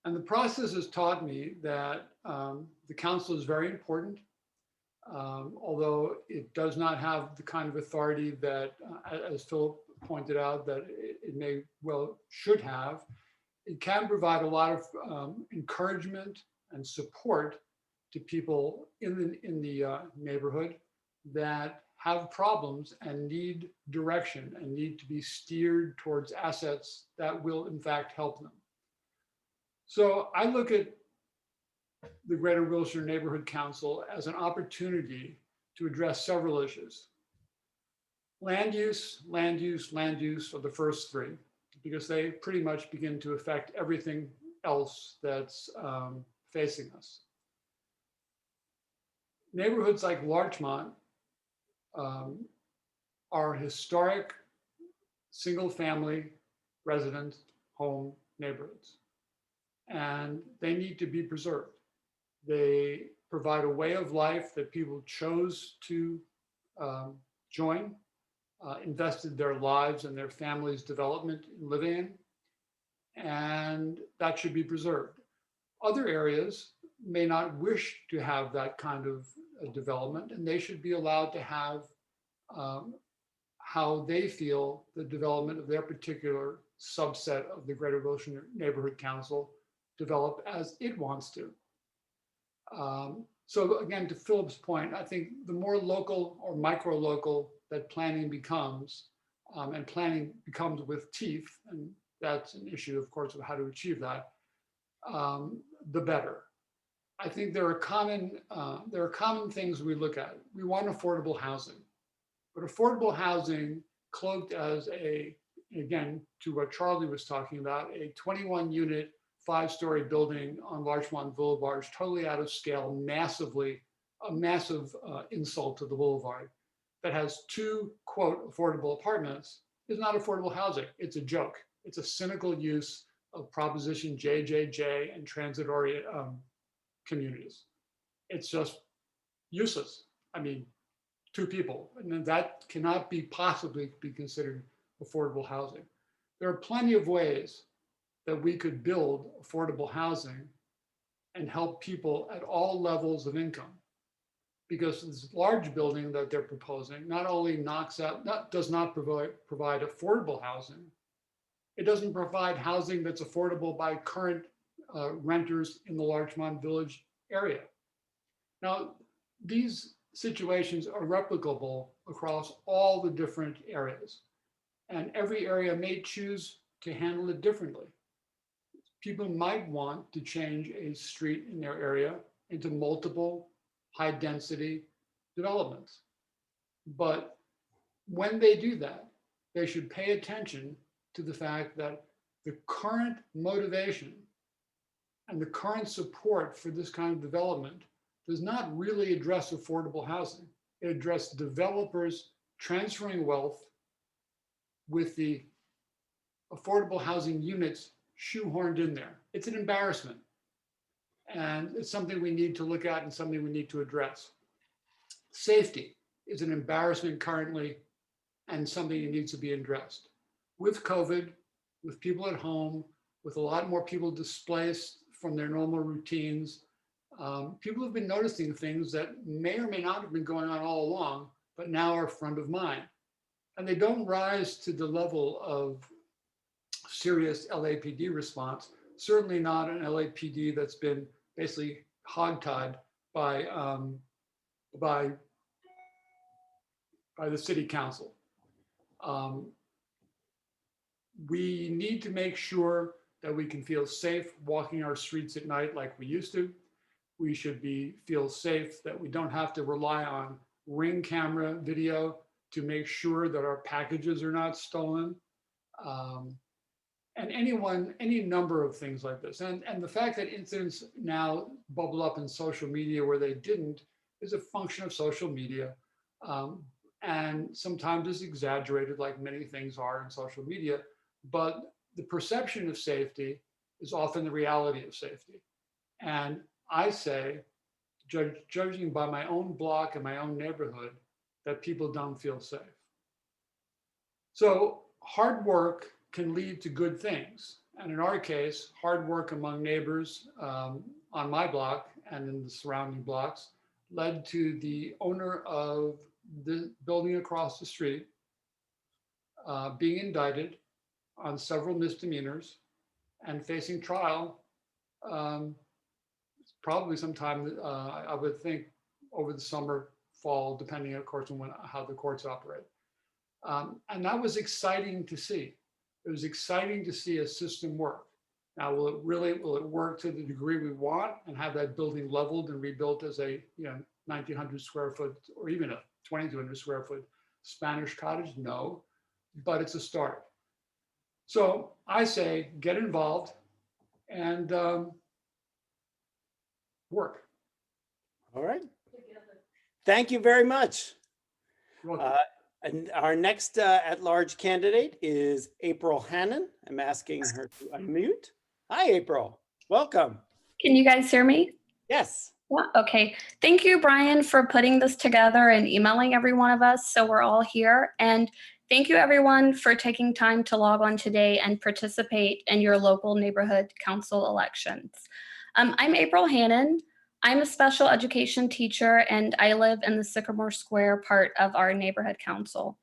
And the process has taught me that the council is very important, although it does not have the kind of authority that, as Philip pointed out, that it may well should have. It can provide a lot of encouragement and support to people in the neighborhood that have problems and need direction and need to be steered towards assets that will in fact help them. So I look at the Greater Wilshire Neighborhood Council as an opportunity to address several issues. Land use, land use, land use are the first three, because they pretty much begin to affect everything else that's facing us. Neighborhoods like Larchmont are historic single-family resident home neighborhoods, and they need to be preserved. They provide a way of life that people chose to join, invested their lives and their families' development in living in, and that should be preserved. Other areas may not wish to have that kind of development, and they should be allowed to have how they feel the development of their particular subset of the Greater Wilshire Neighborhood Council develop as it wants to. So again, to Philip's point, I think the more local or micro-local that planning becomes, and planning becomes with teeth, and that's an issue, of course, of how to achieve that, the better. I think there are common things we look at. We want affordable housing, but affordable housing cloaked as again, to what Charlie was talking about, a 21-unit, 5-story building on Larchmont Boulevard is totally out of scale, a massive insult to the boulevard that has 2, quote, affordable apartments is not affordable housing. It's a joke. It's a cynical use of Proposition JJJ and transit-oriented communities. It's just useless. I mean, 2 people, and that cannot possibly be considered affordable housing. There are plenty of ways that we could build affordable housing and help people at all levels of income. Because this large building that they're proposing not only does not provide affordable housing, it doesn't provide housing that's affordable by current renters in the Larchmont Village area. Now, these situations are replicable across all the different areas, and every area may choose to handle it differently. People might want to change a street in their area into multiple high-density developments. But when they do that, they should pay attention to the fact that the current motivation and the current support for this kind of development does not really address affordable housing. It addresses developers transferring wealth with the affordable housing units shoehorned in there. It's an embarrassment. And it's something we need to look at and something we need to address. Safety is an embarrassment currently and something that needs to be addressed. With COVID, with people at home, with a lot more people displaced from their normal routines, people have been noticing things that may or may not have been going on all along, but now are front of mind. And they don't rise to the level of serious LAPD response, certainly not an LAPD that's been basically hogtied by the city council. We need to make sure that we can feel safe walking our streets at night like we used to. We should feel safe that we don't have to rely on Ring camera video to make sure that our packages are not stolen. And any number of things like this. And the fact that incidents now bubble up in social media where they didn't is a function of social media. And sometimes it's exaggerated like many things are in social media, but the perception of safety is often the reality of safety. And I say, judging by my own block and my own neighborhood, that people don't feel safe. So hard work can lead to good things. And in our case, hard work among neighbors on my block and in the surrounding blocks led to the owner of the building across the street being indicted on several misdemeanors and facing trial probably sometime, I would think, over the summer, fall, depending, of course, on how the courts operate. And that was exciting to see. It was exciting to see a system work. Now, will it work to the degree we want and have that building leveled and rebuilt as a 1,900 square foot or even a 2,200 square foot Spanish cottage? No, but it's a start. So I say, get involved and work. All right. Thank you very much. And our next at-large candidate is April Hannon. I'm asking her to unmute. Hi, April. Welcome. Can you guys hear me? Yes. Yeah, okay. Thank you, Brian, for putting this together and emailing every one of us so we're all here. And thank you, everyone, for taking time to log on today and participate in your local neighborhood council elections. I'm April Hannon. I'm a special education teacher and I live in the Sycamore Square part of our neighborhood council.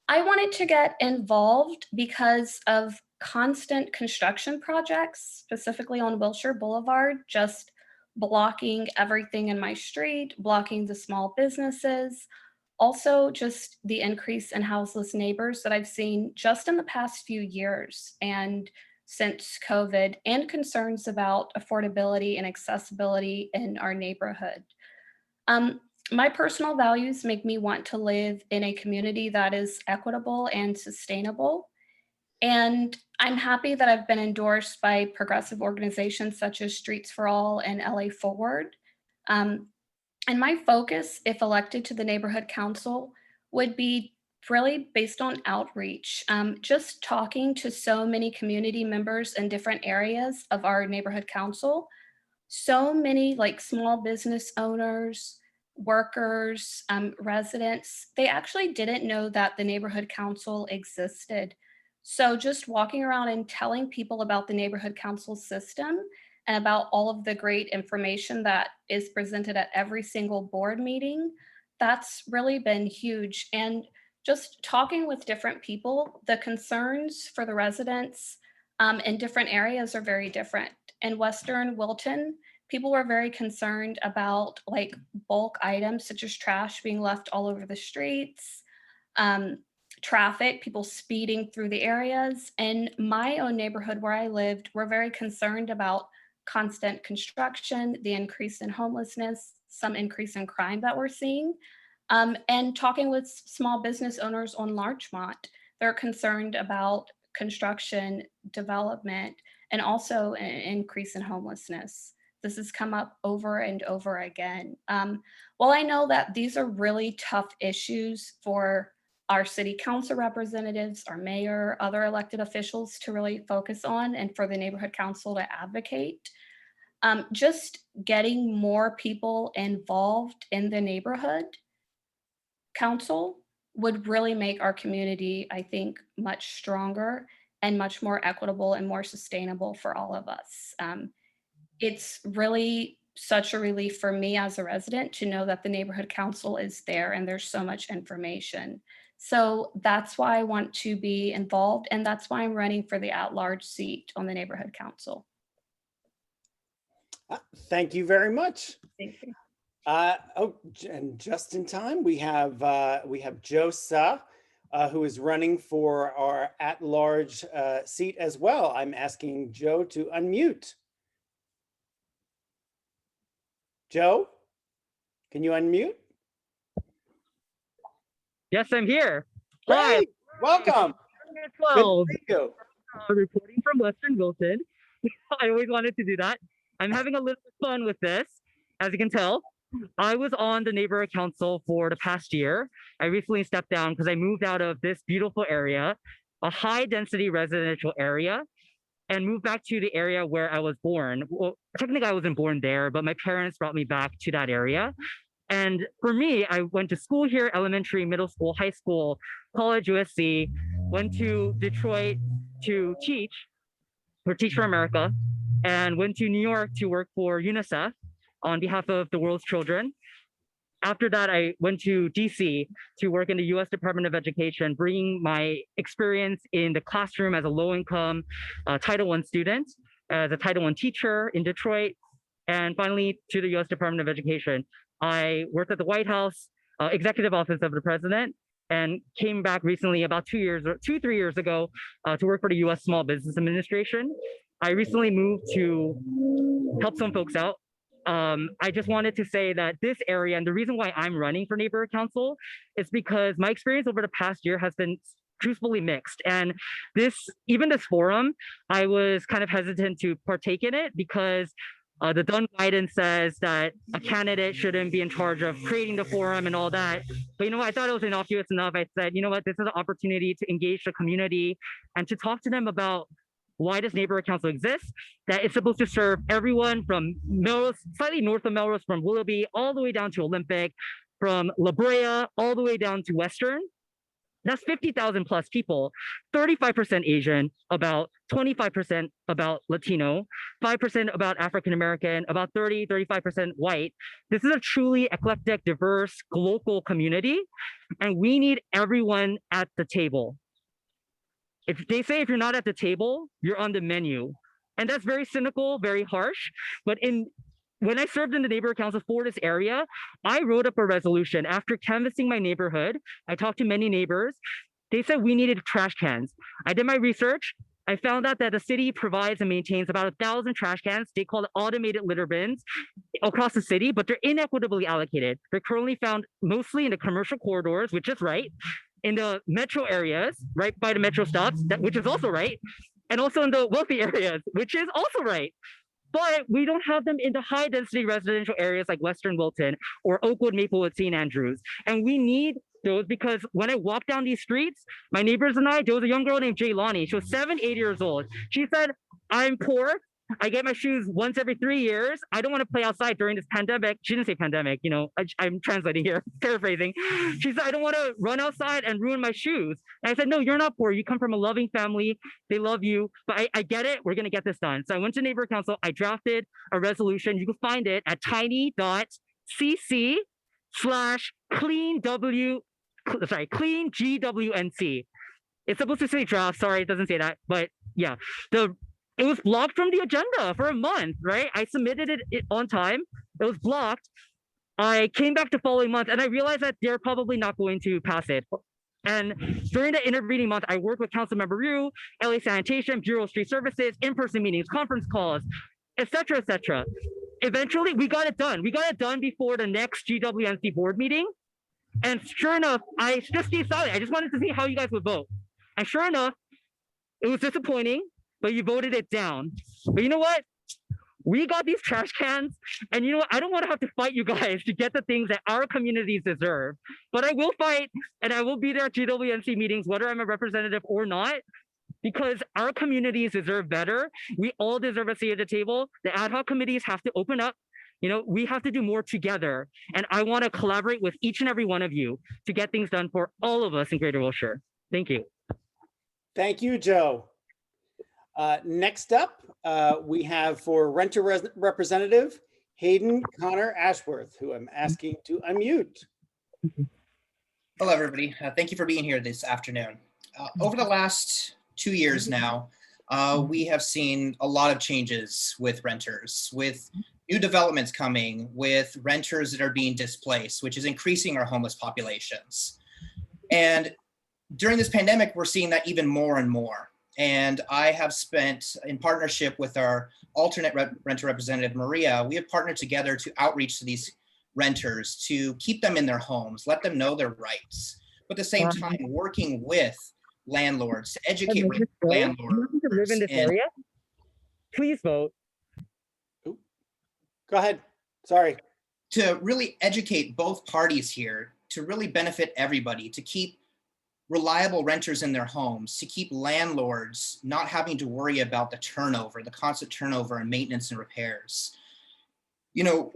I wanted to get involved because of constant construction projects, specifically on Wilshire Boulevard, just blocking everything in my street, blocking the small businesses. Also, just the increase in houseless neighbors that I've seen just in the past few years and since COVID, and concerns about affordability and accessibility in our neighborhood. My personal values make me want to live in a community that is equitable and sustainable. And I'm happy that I've been endorsed by progressive organizations such as Streets for All and LA Forward. And my focus, if elected to the neighborhood council, would be really based on outreach, just talking to so many community members in different areas of our neighborhood council. So many like small business owners, workers, residents, they actually didn't know that the neighborhood council existed. So just walking around and telling people about the neighborhood council system and about all of the great information that is presented at every single board meeting, that's really been huge. And just talking with different people, the concerns for the residents in different areas are very different. In Western Wilton, people were very concerned about like bulk items such as trash being left all over the streets, traffic, people speeding through the areas. In my own neighborhood where I lived, we're very concerned about constant construction, the increase in homelessness, some increase in crime that we're seeing. And talking with small business owners on Larchmont, they're concerned about construction, development, and also an increase in homelessness. This has come up over and over again. While I know that these are really tough issues for our city council representatives, our mayor, other elected officials to really focus on, and for the neighborhood council to advocate. Just getting more people involved in the neighborhood council would really make our community, I think, much stronger and much more equitable and more sustainable for all of us. It's really such a relief for me as a resident to know that the neighborhood council is there and there's so much information. So that's why I want to be involved, and that's why I'm running for the at-large seat on the neighborhood council. Thank you very much. Thank you. Oh, and just in time, we have Joe Sa, who is running for our at-large seat as well. I'm asking Joe to unmute. Joe, can you unmute? Yes, I'm here. Great. Welcome. 12. Thank you. Reporting from Western Wilton. I always wanted to do that. I'm having a little fun with this. As you can tell, I was on the neighborhood council for the past year. I recently stepped down because I moved out of this beautiful area, a high density residential area, and moved back to the area where I was born. Well, technically I wasn't born there, but my parents brought me back to that area. And for me, I went to school here, elementary, middle school, high school, college, USC, went to Detroit to teach for America, and went to New York to work for UNICEF on behalf of the world's children. After that, I went to DC to work in the US Department of Education, bringing my experience in the classroom as a low-income Title I student, as a Title I teacher in Detroit, and finally to the US Department of Education. I worked at the White House, Executive Office of the President, and came back recently about 3 years ago to work for the US Small Business Administration. I recently moved to help some folks out. I just wanted to say that this area, and the reason why I'm running for neighborhood council, is because my experience over the past year has been truthfully mixed. And even this forum, I was kind of hesitant to partake in it because the Dunn guidance says that a candidate shouldn't be in charge of creating the forum and all that. But you know what, I thought it was innocuous enough. I said, you know what, this is an opportunity to engage the community and to talk to them about why does neighborhood council exist, that it's supposed to serve everyone from Melrose, slightly north of Melrose, from Willoughby, all the way down to Olympic, from La Brea, all the way down to Western. That's 50,000 plus people, 35% Asian, about 25% about Latino, 5% about African-American, about 35% white. This is a truly eclectic, diverse, local community, and we need everyone at the table. If they say if you're not at the table, you're on the menu. And that's very cynical, very harsh. But when I served in the neighborhood council for this area, I wrote up a resolution. After canvassing my neighborhood, I talked to many neighbors. They said we needed trash cans. I did my research. I found out that the city provides and maintains about 1,000 trash cans. They call it automated litter bins across the city, but they're inequitably allocated. They're currently found mostly in the commercial corridors, which is right, in the metro areas, right by the metro stops, which is also right, and also in the wealthy areas, which is also right. But we don't have them in the high density residential areas like Western Wilton or Oakwood, Maplewood, St. Andrews. And we need those because when I walk down these streets, my neighbors and there was a young girl named Jaylani. She was 8 years old. She said, I'm poor. I get my shoes once every 3 years. I don't want to play outside during this pandemic. She didn't say pandemic, you know, I'm translating here, paraphrasing. She said, I don't want to run outside and ruin my shoes. And I said, no, you're not poor. You come from a loving family. They love you, but I get it. We're going to get this done. So I went to neighborhood council. I drafted a resolution. You can find it at tiny.cc/clean GWNC. It's supposed to say draft. Sorry, it doesn't say that, but yeah, it was blocked from the agenda for a month, right? I submitted it on time. It was blocked. I came back the following month and I realized that they're probably not going to pass it. And during the intervening month, I worked with Councilmember Ryu, LA Sanitation, Bureau of Street Services, in-person meetings, conference calls, etc., etc. Eventually, we got it done. We got it done before the next GWNC board meeting. And sure enough, I just decided, I just wanted to see how you guys would vote. And sure enough, it was disappointing, but you voted it down. But you know what? We got these trash cans, and you know what? I don't want to have to fight you guys to get the things that our communities deserve, but I will fight, and I will be there at GWNC meetings, whether I'm a representative or not, because our communities deserve better. We all deserve a seat at the table. The ad hoc committees have to open up. You know, we have to do more together, and I want to collaborate with each and every one of you to get things done for all of us in Greater Wilshire. Thank you. Thank you, Joe. Next up, we have for renter representative, Hayden Connor Ashworth, who I'm asking to unmute. Hello, everybody. Thank you for being here this afternoon. Over the last 2 years now, we have seen a lot of changes with renters, with new developments coming, with renters that are being displaced, which is increasing our homeless populations. And during this pandemic, we're seeing that even more and more. And I have spent, in partnership with our alternate renter representative, Maria, we have partnered together to outreach to these renters to keep them in their homes, let them know their rights, but at the same time working with landlords to educate landlords. To live in this area? Please vote. Go ahead. Sorry. To really educate both parties here, to really benefit everybody, to keep reliable renters in their homes, to keep landlords not having to worry about the turnover, the constant turnover and maintenance and repairs. You know,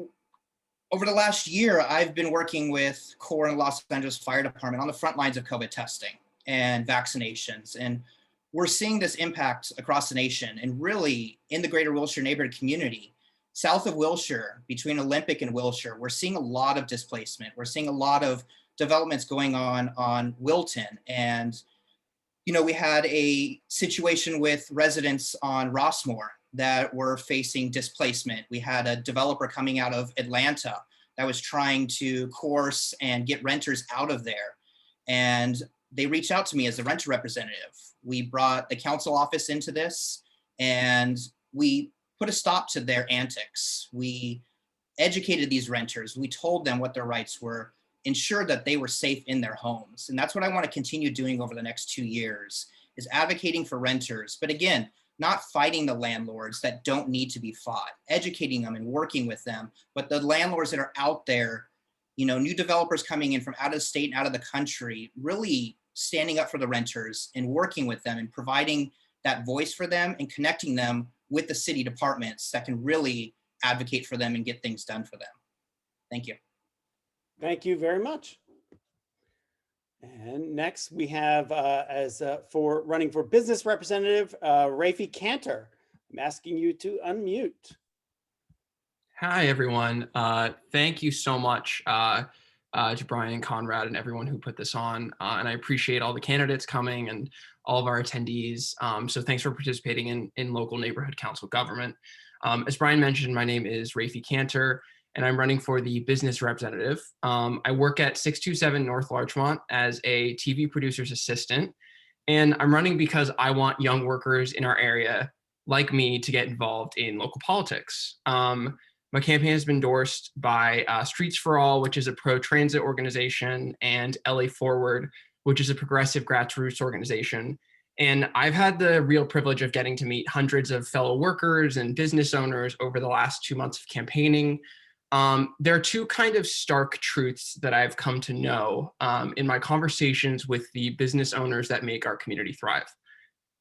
over the last year, I've been working with Curran and Los Angeles Fire Department on the front lines of COVID testing and vaccinations. And we're seeing this impact across the nation and really in the greater Wilshire neighborhood community. South of Wilshire, between Olympic and Wilshire, we're seeing a lot of displacement. We're seeing a lot of developments going on Wilton. And, you know, we had a situation with residents on Rossmore that were facing displacement. We had a developer coming out of Atlanta that was trying to coerce and get renters out of there. And they reached out to me as the renter representative. We brought the council office into this and we put a stop to their antics. We educated these renters. We told them what their rights were, ensured that they were safe in their homes. And that's what I want to continue doing over the next 2 years, is advocating for renters. But again, not fighting the landlords that don't need to be fought, educating them and working with them. But the landlords that are out there, you know, new developers coming in from out of state and out of the country, really standing up for the renters and working with them and providing that voice for them and connecting them with the city departments that can really advocate for them and get things done for them. Thank you. Thank you very much. And next we have for running for business representative, Rafi Cantor. I'm asking you to unmute. Hi, everyone. Thank you so much to Brian and Conrad and everyone who put this on. And I appreciate all the candidates coming and all of our attendees. So thanks for participating in local neighborhood council government. As Brian mentioned, my name is Rafi Cantor, and I'm running for the business representative. I work at 627 North Larchmont as a TV producer's assistant. And I'm running because I want young workers in our area like me to get involved in local politics. My campaign has been endorsed by Streets for All, which is a pro-transit organization, and LA Forward, which is a progressive grassroots organization. And I've had the real privilege of getting to meet hundreds of fellow workers and business owners over the last 2 months of campaigning. There are two kind of stark truths that I've come to know in my conversations with the business owners that make our community thrive.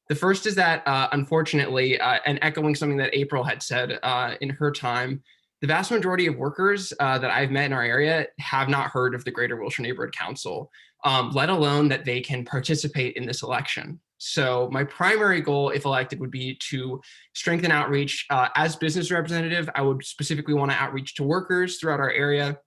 The first is that, unfortunately, and echoing something that April had said in her time, the vast majority of workers that I've met in our area have not heard of the Greater Wilshire Neighborhood Council, let alone that they can participate in this election. So my primary goal, if elected, would be to strengthen outreach. As business representative, I would specifically want to outreach to workers throughout our area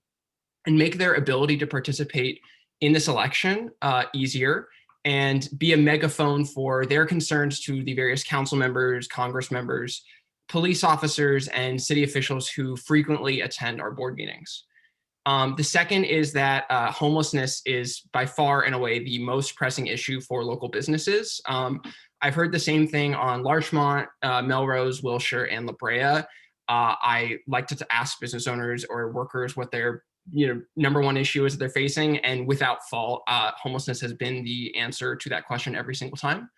and make their ability to participate in this election easier, and be a megaphone for their concerns to the various council members, Congress members, police officers, and city officials who frequently attend our board meetings. The second is that homelessness is by far and away the most pressing issue for local businesses. I've heard the same thing on Larchmont, Melrose, Wilshire, and La Brea. I like to ask business owners or workers what their number one issue is that they're facing, and without fault, homelessness has been the answer to that question every single time.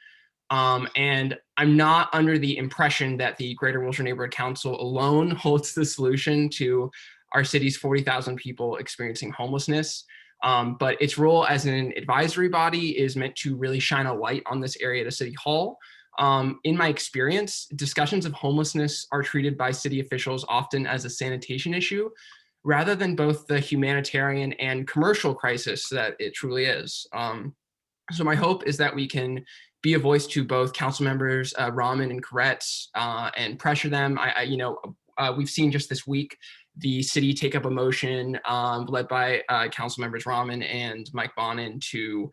And I'm not under the impression that the Greater Wilshire Neighborhood Council alone holds the solution to our city's 40,000 people experiencing homelessness. But its role as an advisory body is meant to really shine a light on this area to City Hall. In my experience, discussions of homelessness are treated by city officials often as a sanitation issue, rather than both the humanitarian and commercial crisis that it truly is. So my hope is that we can be a voice to both council members, Rahman and Koretz, and pressure them. We've seen just this week the city take up a motion led by council members Rahman and Mike Bonin to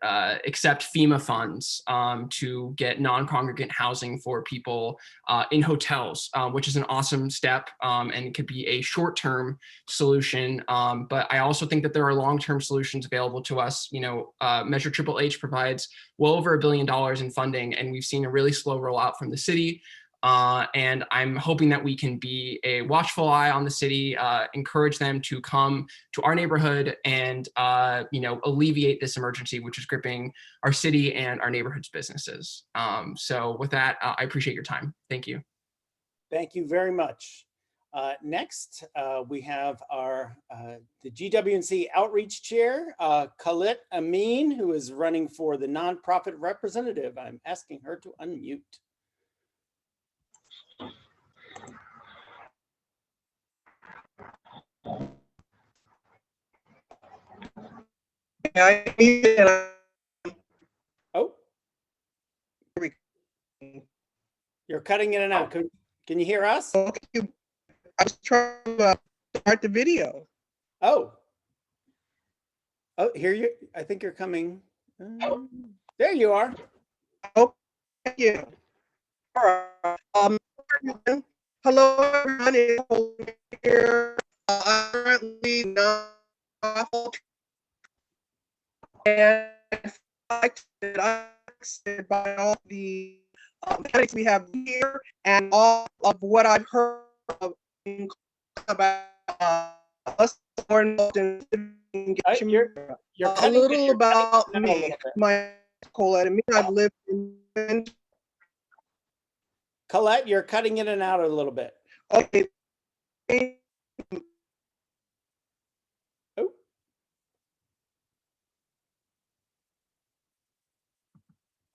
accept FEMA funds to get non-congregant housing for people in hotels, which is an awesome step and it could be a short-term solution. But I also think that there are long-term solutions available to us. Measure Triple H provides well over $1 billion in funding, and we've seen a really slow rollout from the city. And I'm hoping that we can be a watchful eye on the city, encourage them to come to our neighborhood and, alleviate this emergency, which is gripping our city and our neighborhood's businesses. So with that, I appreciate your time. Thank you. Thank you very much. Next, we have the GWNC Outreach Chair, Khalid Amin, who is running for the nonprofit representative. I'm asking her to unmute. Oh, you're cutting in and out. Can you hear us? I was trying to start the video. Oh, here you. I think you're coming. There you are. Oh, thank you. All right. Hello, everyone. It's here. I'm currently not and I'm excited by all the candidates we have here and all of what I've heard about us more involved in engagement. A little about me. My Colette and me. I've lived in. Colette, you're cutting in and out a little bit. Okay. Oh.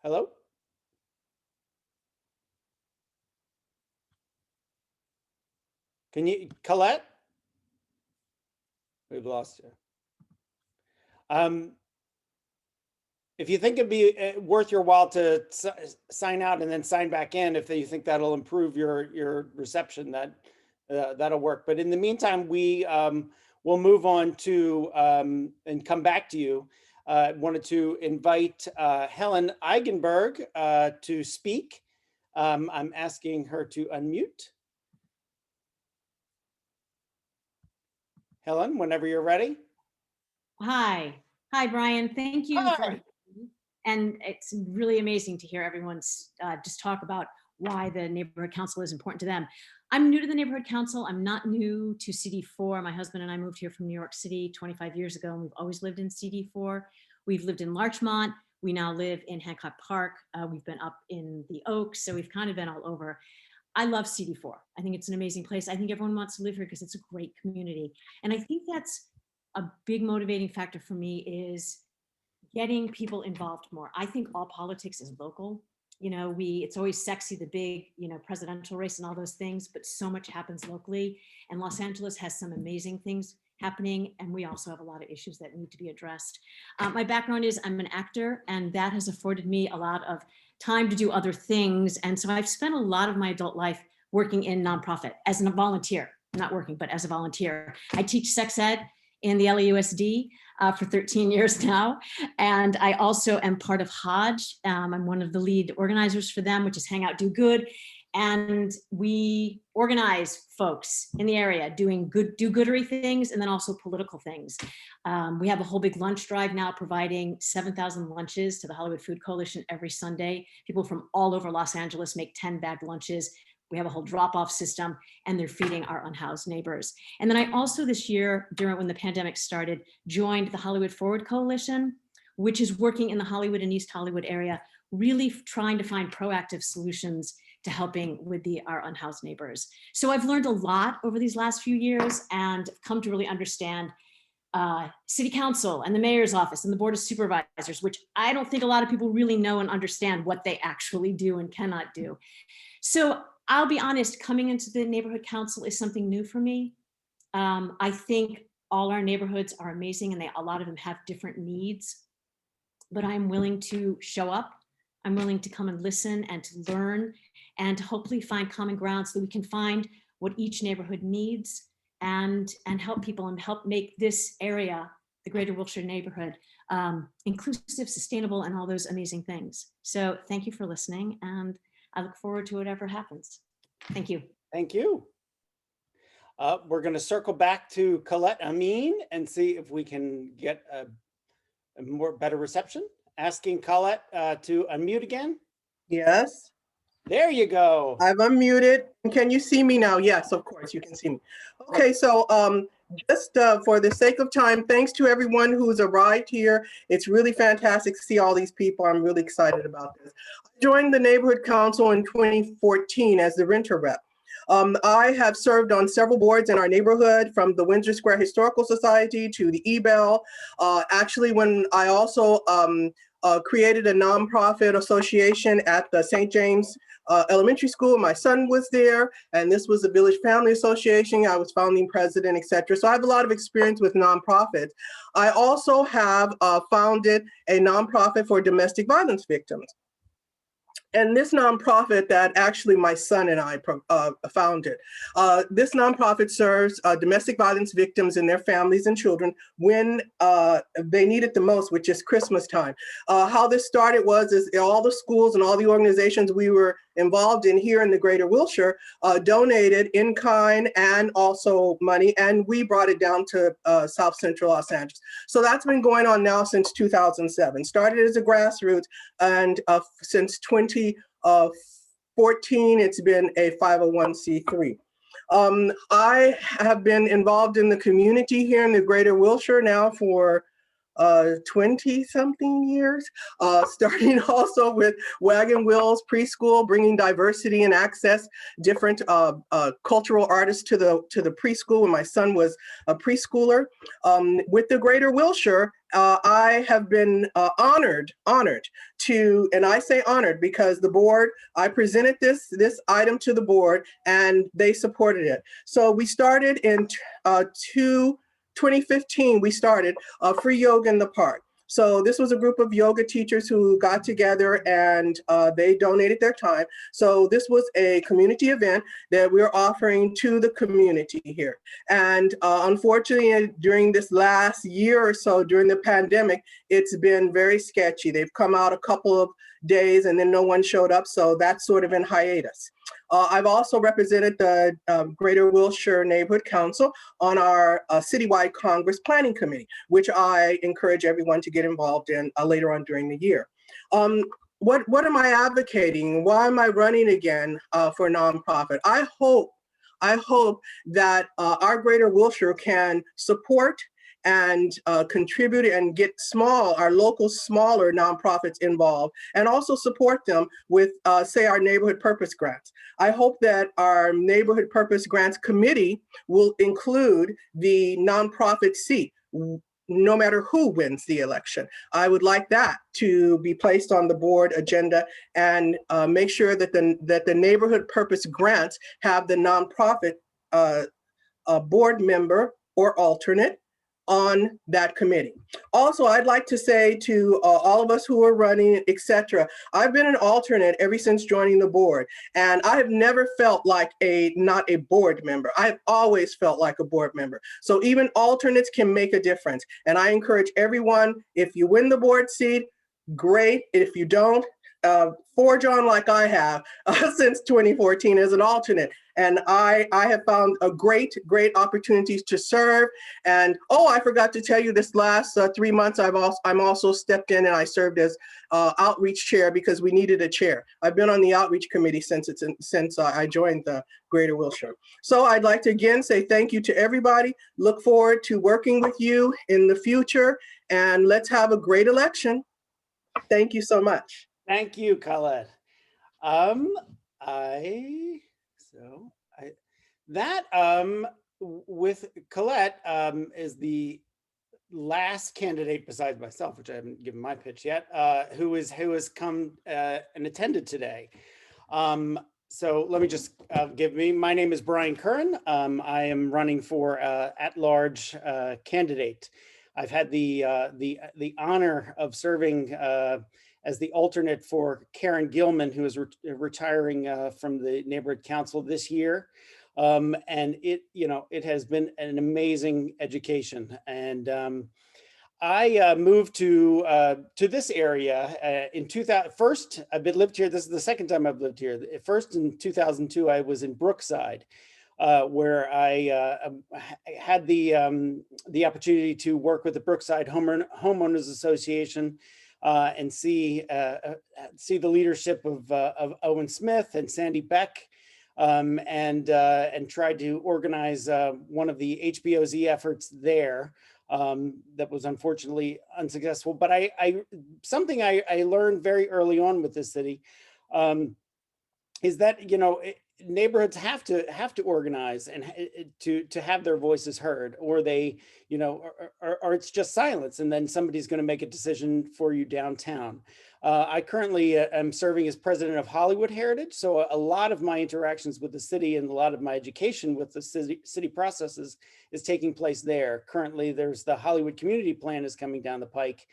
Hello? Can you, Colette? We've lost you. If you think it'd be worth your while to sign out and then sign back in, if you think that'll improve your reception, that'll work. But in the meantime, we will move on to and come back to you. Wanted to invite Helen Eigenberg to speak. I'm asking her to unmute. Helen, whenever you're ready. Hi, Brian. Thank you. And it's really amazing to hear everyone's just talk about why the neighborhood council is important to them. I'm new to the neighborhood council. I'm not new to CD4. My husband and I moved here from New York City 25 years ago, and we've always lived in CD4. We've lived in Larchmont. We now live in Hancock Park. We've been up in the Oaks, so we've kind of been all over. I love CD4. I think it's an amazing place. I think everyone wants to live here because it's a great community. And I think that's a big motivating factor for me is getting people involved more. I think all politics is local. It's always sexy, the big, presidential race and all those things, but so much happens locally. And Los Angeles has some amazing things happening. And we also have a lot of issues that need to be addressed. My background is I'm an actor, and that has afforded me a lot of time to do other things. And so I've spent a lot of my adult life working in nonprofit as a volunteer, not working, but as a volunteer. I teach sex ed in the LAUSD for 13 years now. And I also am part of Hodge. I'm one of the lead organizers for them, which is Hang Out, Do Good. And we organize folks in the area doing do-goodery things and then also political things. We have a whole big lunch drive now providing 7,000 lunches to the Hollywood Food Coalition every Sunday. People from all over Los Angeles make 10-bag lunches. We have a whole drop-off system, and they're feeding our unhoused neighbors. And then I also this year, when the pandemic started, joined the Hollywood Forward Coalition, which is working in the Hollywood and East Hollywood area really trying to find proactive solutions to helping with our unhoused neighbors. So I've learned a lot over these last few years and come to really understand City Council and the Mayor's Office and the Board of Supervisors, which I don't think a lot of people really know and understand what they actually do and cannot do. So I'll be honest, coming into the Neighborhood Council is something new for me. I think all our neighborhoods are amazing and a lot of them have different needs, but I'm willing to show up. I'm willing to come and listen and to learn and to hopefully find common ground so that we can find what each neighborhood needs and help people and help make this area, the greater Wilshire neighborhood, inclusive, sustainable, and all those amazing things. So thank you for listening, and I look forward to whatever happens. Thank you. Thank you. We're going to circle back to Colette Amin and see if we can get a better reception. Asking Colette to unmute again. Yes. There you go. I've unmuted. Can you see me now? Yes, of course you can see me. Okay, so just for the sake of time, thanks to everyone who's arrived here. It's really fantastic to see all these people. I'm really excited about this. I joined the Neighborhood Council in 2014 as the renter rep. I have served on several boards in our neighborhood, from the Windsor Square Historical Society to the eBell. Actually, when I also created a nonprofit association at the St. James Elementary School, my son was there, and this was the Village Family Association. I was founding president, etc. So I have a lot of experience with nonprofits. I also have founded a nonprofit for domestic violence victims. And this nonprofit that actually my son and I founded, this nonprofit serves domestic violence victims and their families and children when they need it the most, which is Christmas time. How this started was all the schools and all the organizations we were involved in here in the greater Wilshire donated in kind and also money, and we brought it down to South Central Los Angeles. So that's been going on now since 2007. Started as a grassroots, and since 2014, it's been a 501c3. I have been involved in the community here in the greater Wilshire now for 20-something years, starting also with Wagon Wheels Preschool, bringing diversity and access, different cultural artists to the preschool when my son was a preschooler. With the greater Wilshire, I have been honored to, and I say honored because the board, I presented this item to the board and they supported it. So we started in 2015, we started free yoga in the park. So this was a group of yoga teachers who got together and they donated their time. So this was a community event that we're offering to the community here. And unfortunately, during this last year or so, during the pandemic, it's been very sketchy. They've come out a couple of days and then no one showed up. So that's sort of in hiatus. I've also represented the Greater Wilshire Neighborhood Council on our citywide Congress Planning Committee, which I encourage everyone to get involved in later on during the year. What am I advocating? Why am I running again for nonprofit? I hope that our Greater Wilshire can support and contribute and get our local smaller nonprofits involved, and also support them with, say, our neighborhood purpose grants. I hope that our neighborhood purpose grants committee will include the nonprofit seat, no matter who wins the election. I would like that to be placed on the board agenda and make sure that the neighborhood purpose grants have the nonprofit board member or alternate on that committee. Also, I'd like to say to all of us who are running, etc., I've been an alternate ever since joining the board, and I have never felt like not a board member. I've always felt like a board member. So even alternates can make a difference. And I encourage everyone, if you win the board seat, great. If you don't, forge on like I have since 2014 as an alternate. And I have found a great opportunities to serve. And I forgot to tell you, this last 3 months, I'm also stepped in and I served as outreach chair because we needed a chair. I've been on the outreach committee since I joined the Greater Wilshire. So I'd like to again say thank you to everybody. Look forward to working with you in the future, and let's have a great election. Thank you so much. Thank you, Colette. Um, with Colette is the last candidate besides myself, which I haven't given my pitch yet, who has come and attended today. So let me just my name is Brian Curran. I am running for at-large candidate. I've had the honor of serving as the alternate for Karen Gilman, who is retiring from the neighborhood council this year. And it has been an amazing education. And I moved to this area in 2000. First, lived here. This is the second time I've lived here. First, in 2002, I was in Brookside, where I had the opportunity to work with the Brookside Homeowners Association and see the leadership of Owen Smith and Sandy Beck. And tried to organize one of the HPOZ efforts there that was unfortunately unsuccessful. But something I learned very early on with this city is that neighborhoods have to organize and to have their voices heard, or they or it's just silence, and then somebody's going to make a decision for you downtown. I currently am serving as president of Hollywood Heritage, so a lot of my interactions with the city and a lot of my education with the city processes is taking place there. Currently, there's the Hollywood Community Plan is coming down the pike,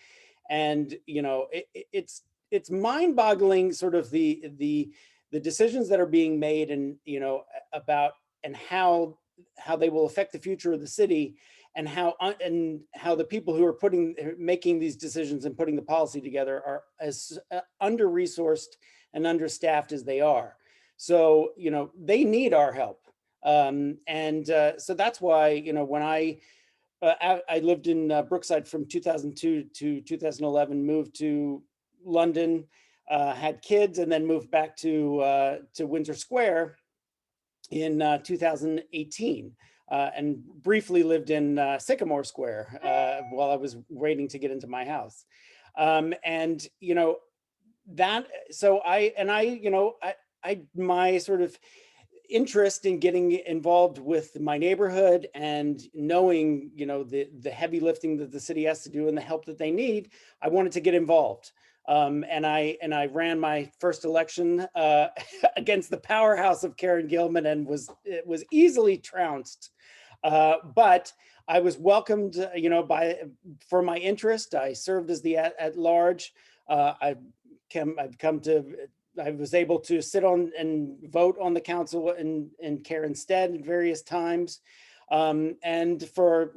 and it's mind-boggling, sort of the decisions that are being made, and about and how they will affect the future of the city, and how the people who are making these decisions and putting the policy together are as under-resourced and understaffed as they are. So they need our help, so that's why when I lived in Brookside from 2002 to 2011, moved to London, had kids, and then moved back to Windsor Square in 2018, and briefly lived in Sycamore Square while I was waiting to get into my house. My sort of interest in getting involved with my neighborhood and knowing the heavy lifting that the city has to do and the help that they need, I wanted to get involved. And I ran my first election against the powerhouse of Karen Gilman and was easily trounced. But I was welcomed, for my interest. I served as the at large. I was able to sit on and vote on the council in Karen's stead at various times. And for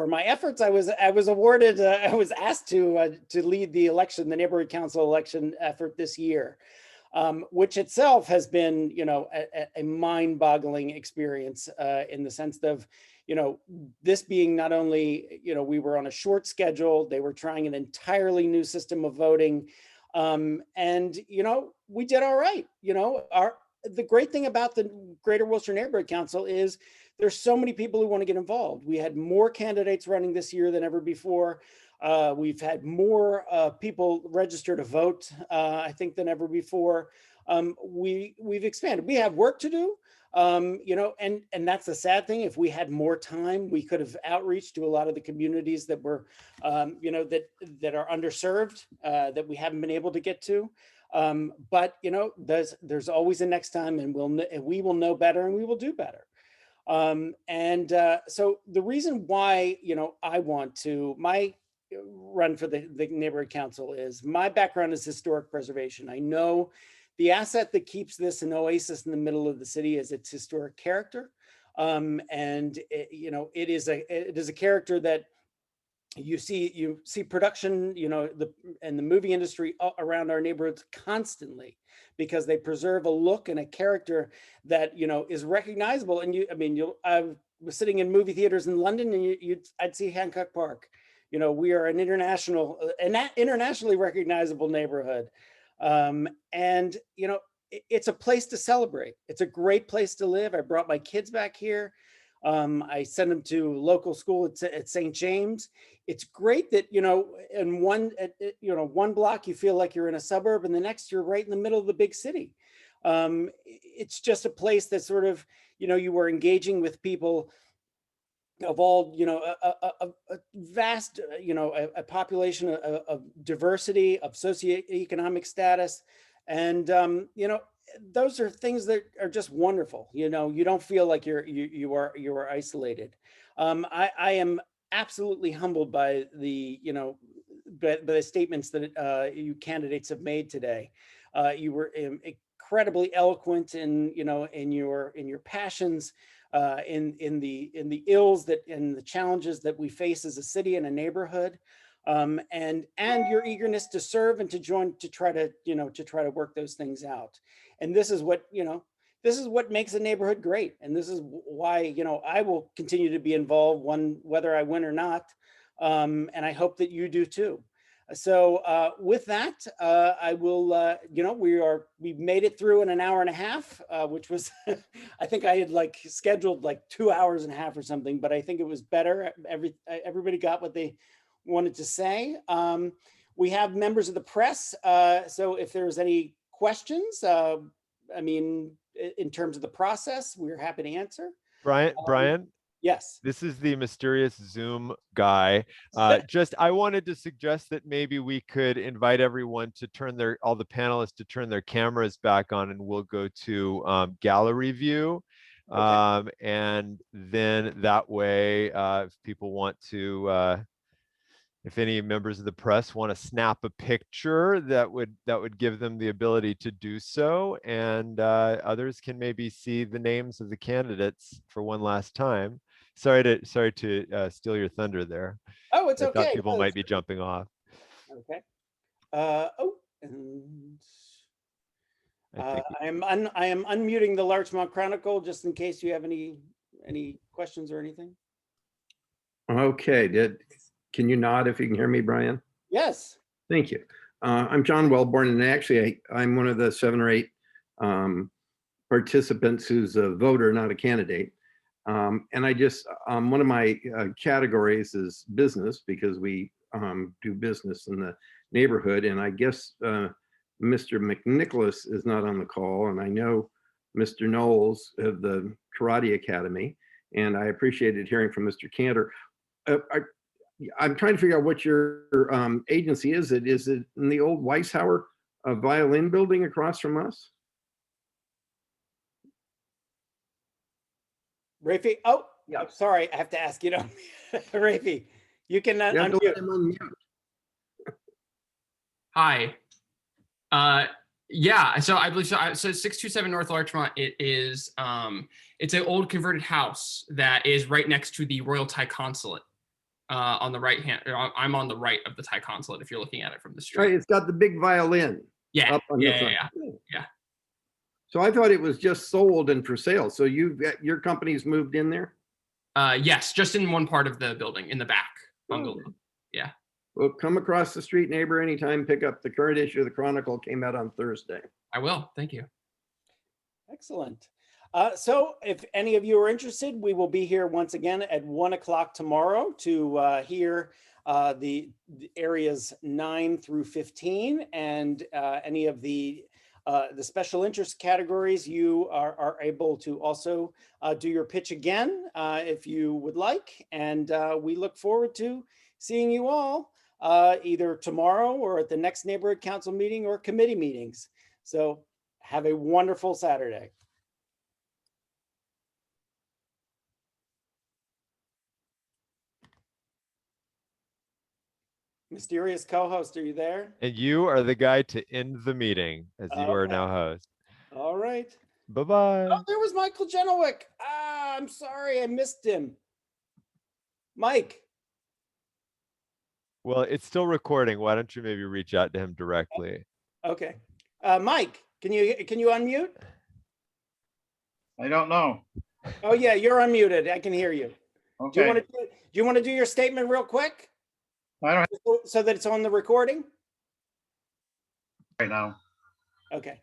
my efforts, I was awarded. I was asked to lead the election, the neighborhood council election effort this year, which itself has been, a mind-boggling experience in the sense of, this being not only, we were on a short schedule. They were trying an entirely new system of voting, and we did all right. The great thing about the Greater Wilshire Neighborhood Council is there's so many people who want to get involved. We had more candidates running this year than ever before. We've had more people register to vote, I think, than ever before. We've expanded. We have work to do, and that's the sad thing. If we had more time, we could have outreach to a lot of the communities that were, that are underserved, that we haven't been able to get to. But there's always a next time, and we will know better, and we will do better. So the reason why I want to run for the neighborhood council is my background is historic preservation. I know the asset that keeps this an oasis in the middle of the city is its historic character, and it is a character that you see production, and the movie industry around our neighborhoods constantly, because they preserve a look and a character that is recognizable. And I was sitting in movie theaters in London, and I'd see Hancock Park. We are an internationally recognizable neighborhood, and it's a place to celebrate. It's a great place to live. I brought my kids back here. I send them to local school at St. James. It's great that, you know, in one block, you feel like you're in a suburb, and the next you're right in the middle of the big city. It's just a place that sort of, you know, you were engaging with people of all, you know, a vast, you know, a population of diversity, of socioeconomic status. And, you know, those are things that are just wonderful. You know, you don't feel like you are isolated. I am absolutely humbled by the, you know, by the statements that you candidates have made today. You were incredibly eloquent in, you know, in your passions, in the ills that and the challenges that we face as a city and a neighborhood, and your eagerness to serve and to join to try to work those things out. And this is what, you know, this is what makes a neighborhood great. And this is why, you know, I will continue to be involved whether I win or not. And I hope that you do too. So with that, I will, you know, we've made it through in an hour and a half, which was, I think I had like scheduled like 2 hours and a half or something, but I think it was better. Everybody got what they wanted to say. We have members of the press. So if there's any questions, I mean, in terms of the process, we're happy to answer. Brian? Yes. This is the mysterious Zoom guy. I wanted to suggest that maybe we could invite everyone to all the panelists to turn their cameras back on, and we'll go to gallery view. Okay. And then that way, if people want to, if any members of the press want to snap a picture, that would give them the ability to do so, and others can maybe see the names of the candidates for one last time. Sorry to steal your thunder there. Oh, it's okay. I thought people might be jumping off. Okay. And I am unmuting the Larchmont Chronicle just in case you have any questions or anything. Okay. Can you nod if you can hear me, Brian? Yes. Thank you. I'm John Wellborn, and actually I'm one of the 7 or 8 participants who's a voter, not a candidate. And I just, one of my categories is business, because we do business in the neighborhood. And I guess Mr. McNicholas is not on the call. And I know Mr. Knowles of the Karate Academy, and I appreciated hearing from Mr. Cantor. I'm trying to figure out what your agency is. Is it in the old Weishauer violin building across from us? Rafi, yeah. I'm sorry, I have to ask you to, Rafi, you can unmute. Hi. Yeah, so I believe so. So 627 North Larchmont, it is, it's an old converted house that is right next to the Royal Thai Consulate. On the right hand, I'm on the right of the Thai Consulate if you're looking at it from the street. Right, it's got the big violin. Yeah, up on yeah. So I thought it was just sold and for sale. So your company's moved in there? Yes, just in one part of the building, in the back bungalow. Okay. Yeah. Well, come across the street, neighbor, anytime. Pick up the current issue of the Chronicle. Came out on Thursday. I will. Thank you. Excellent. So if any of you are interested, we will be here once again at 1 o'clock tomorrow to hear the areas 9 through 15 and any of the special interest categories. You are able to also do your pitch again if you would like. And we look forward to seeing you all either tomorrow or at the next neighborhood council meeting or committee meetings. So have a wonderful Saturday. Mysterious co-host, are you there? And you are the guy to end the meeting, as you are now host. All right. Bye-bye. Oh, there was Michael Genowick. I'm sorry, I missed him. Mike. Well, it's still recording. Why don't you maybe reach out to him directly? Okay. Mike, can you unmute? I don't know. Oh yeah, you're unmuted. I can hear you. Okay. Do you want to do your statement real quick? I don't so that it's on the recording? Right now. Okay.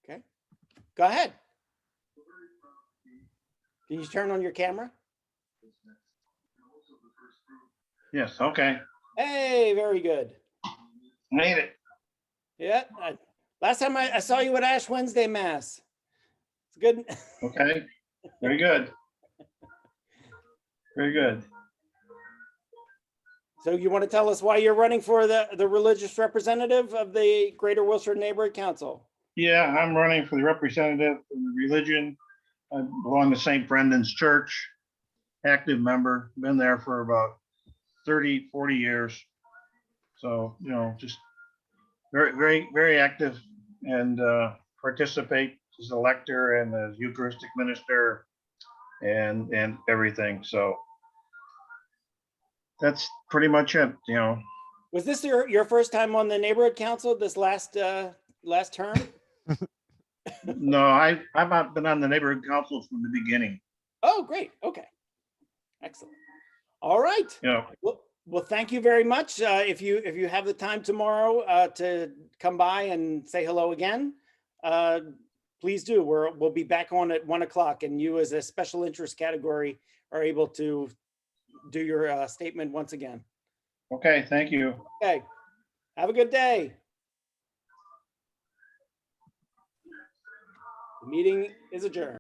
Okay. Go ahead. Can you turn on your camera? Yes, okay. Hey, very good. Made it. Yeah. Last time I saw you at Ash Wednesday Mass. It's good. Okay, very good. Very good. So you want to tell us why you're running for the religious representative of the Greater Wilshire Neighborhood Council? Yeah, I'm running for the representative of the religion. I belong to St. Brendan's Church, active member, been there for about 30, 40 years. So, you know, just very active and participate as a lector and as Eucharistic minister and everything. So that's pretty much it, you know. Was this your first time on the neighborhood council this last term? No, I've been on the neighborhood council from the beginning. Oh, great. Okay. Excellent. All right. Yeah. Well, thank you very much. If you have the time tomorrow to come by and say hello again, please do. We'll be back on at 1 o'clock, and you as a special interest category are able to do your statement once again. Okay, thank you. Okay. Have a good day. The meeting is adjourned.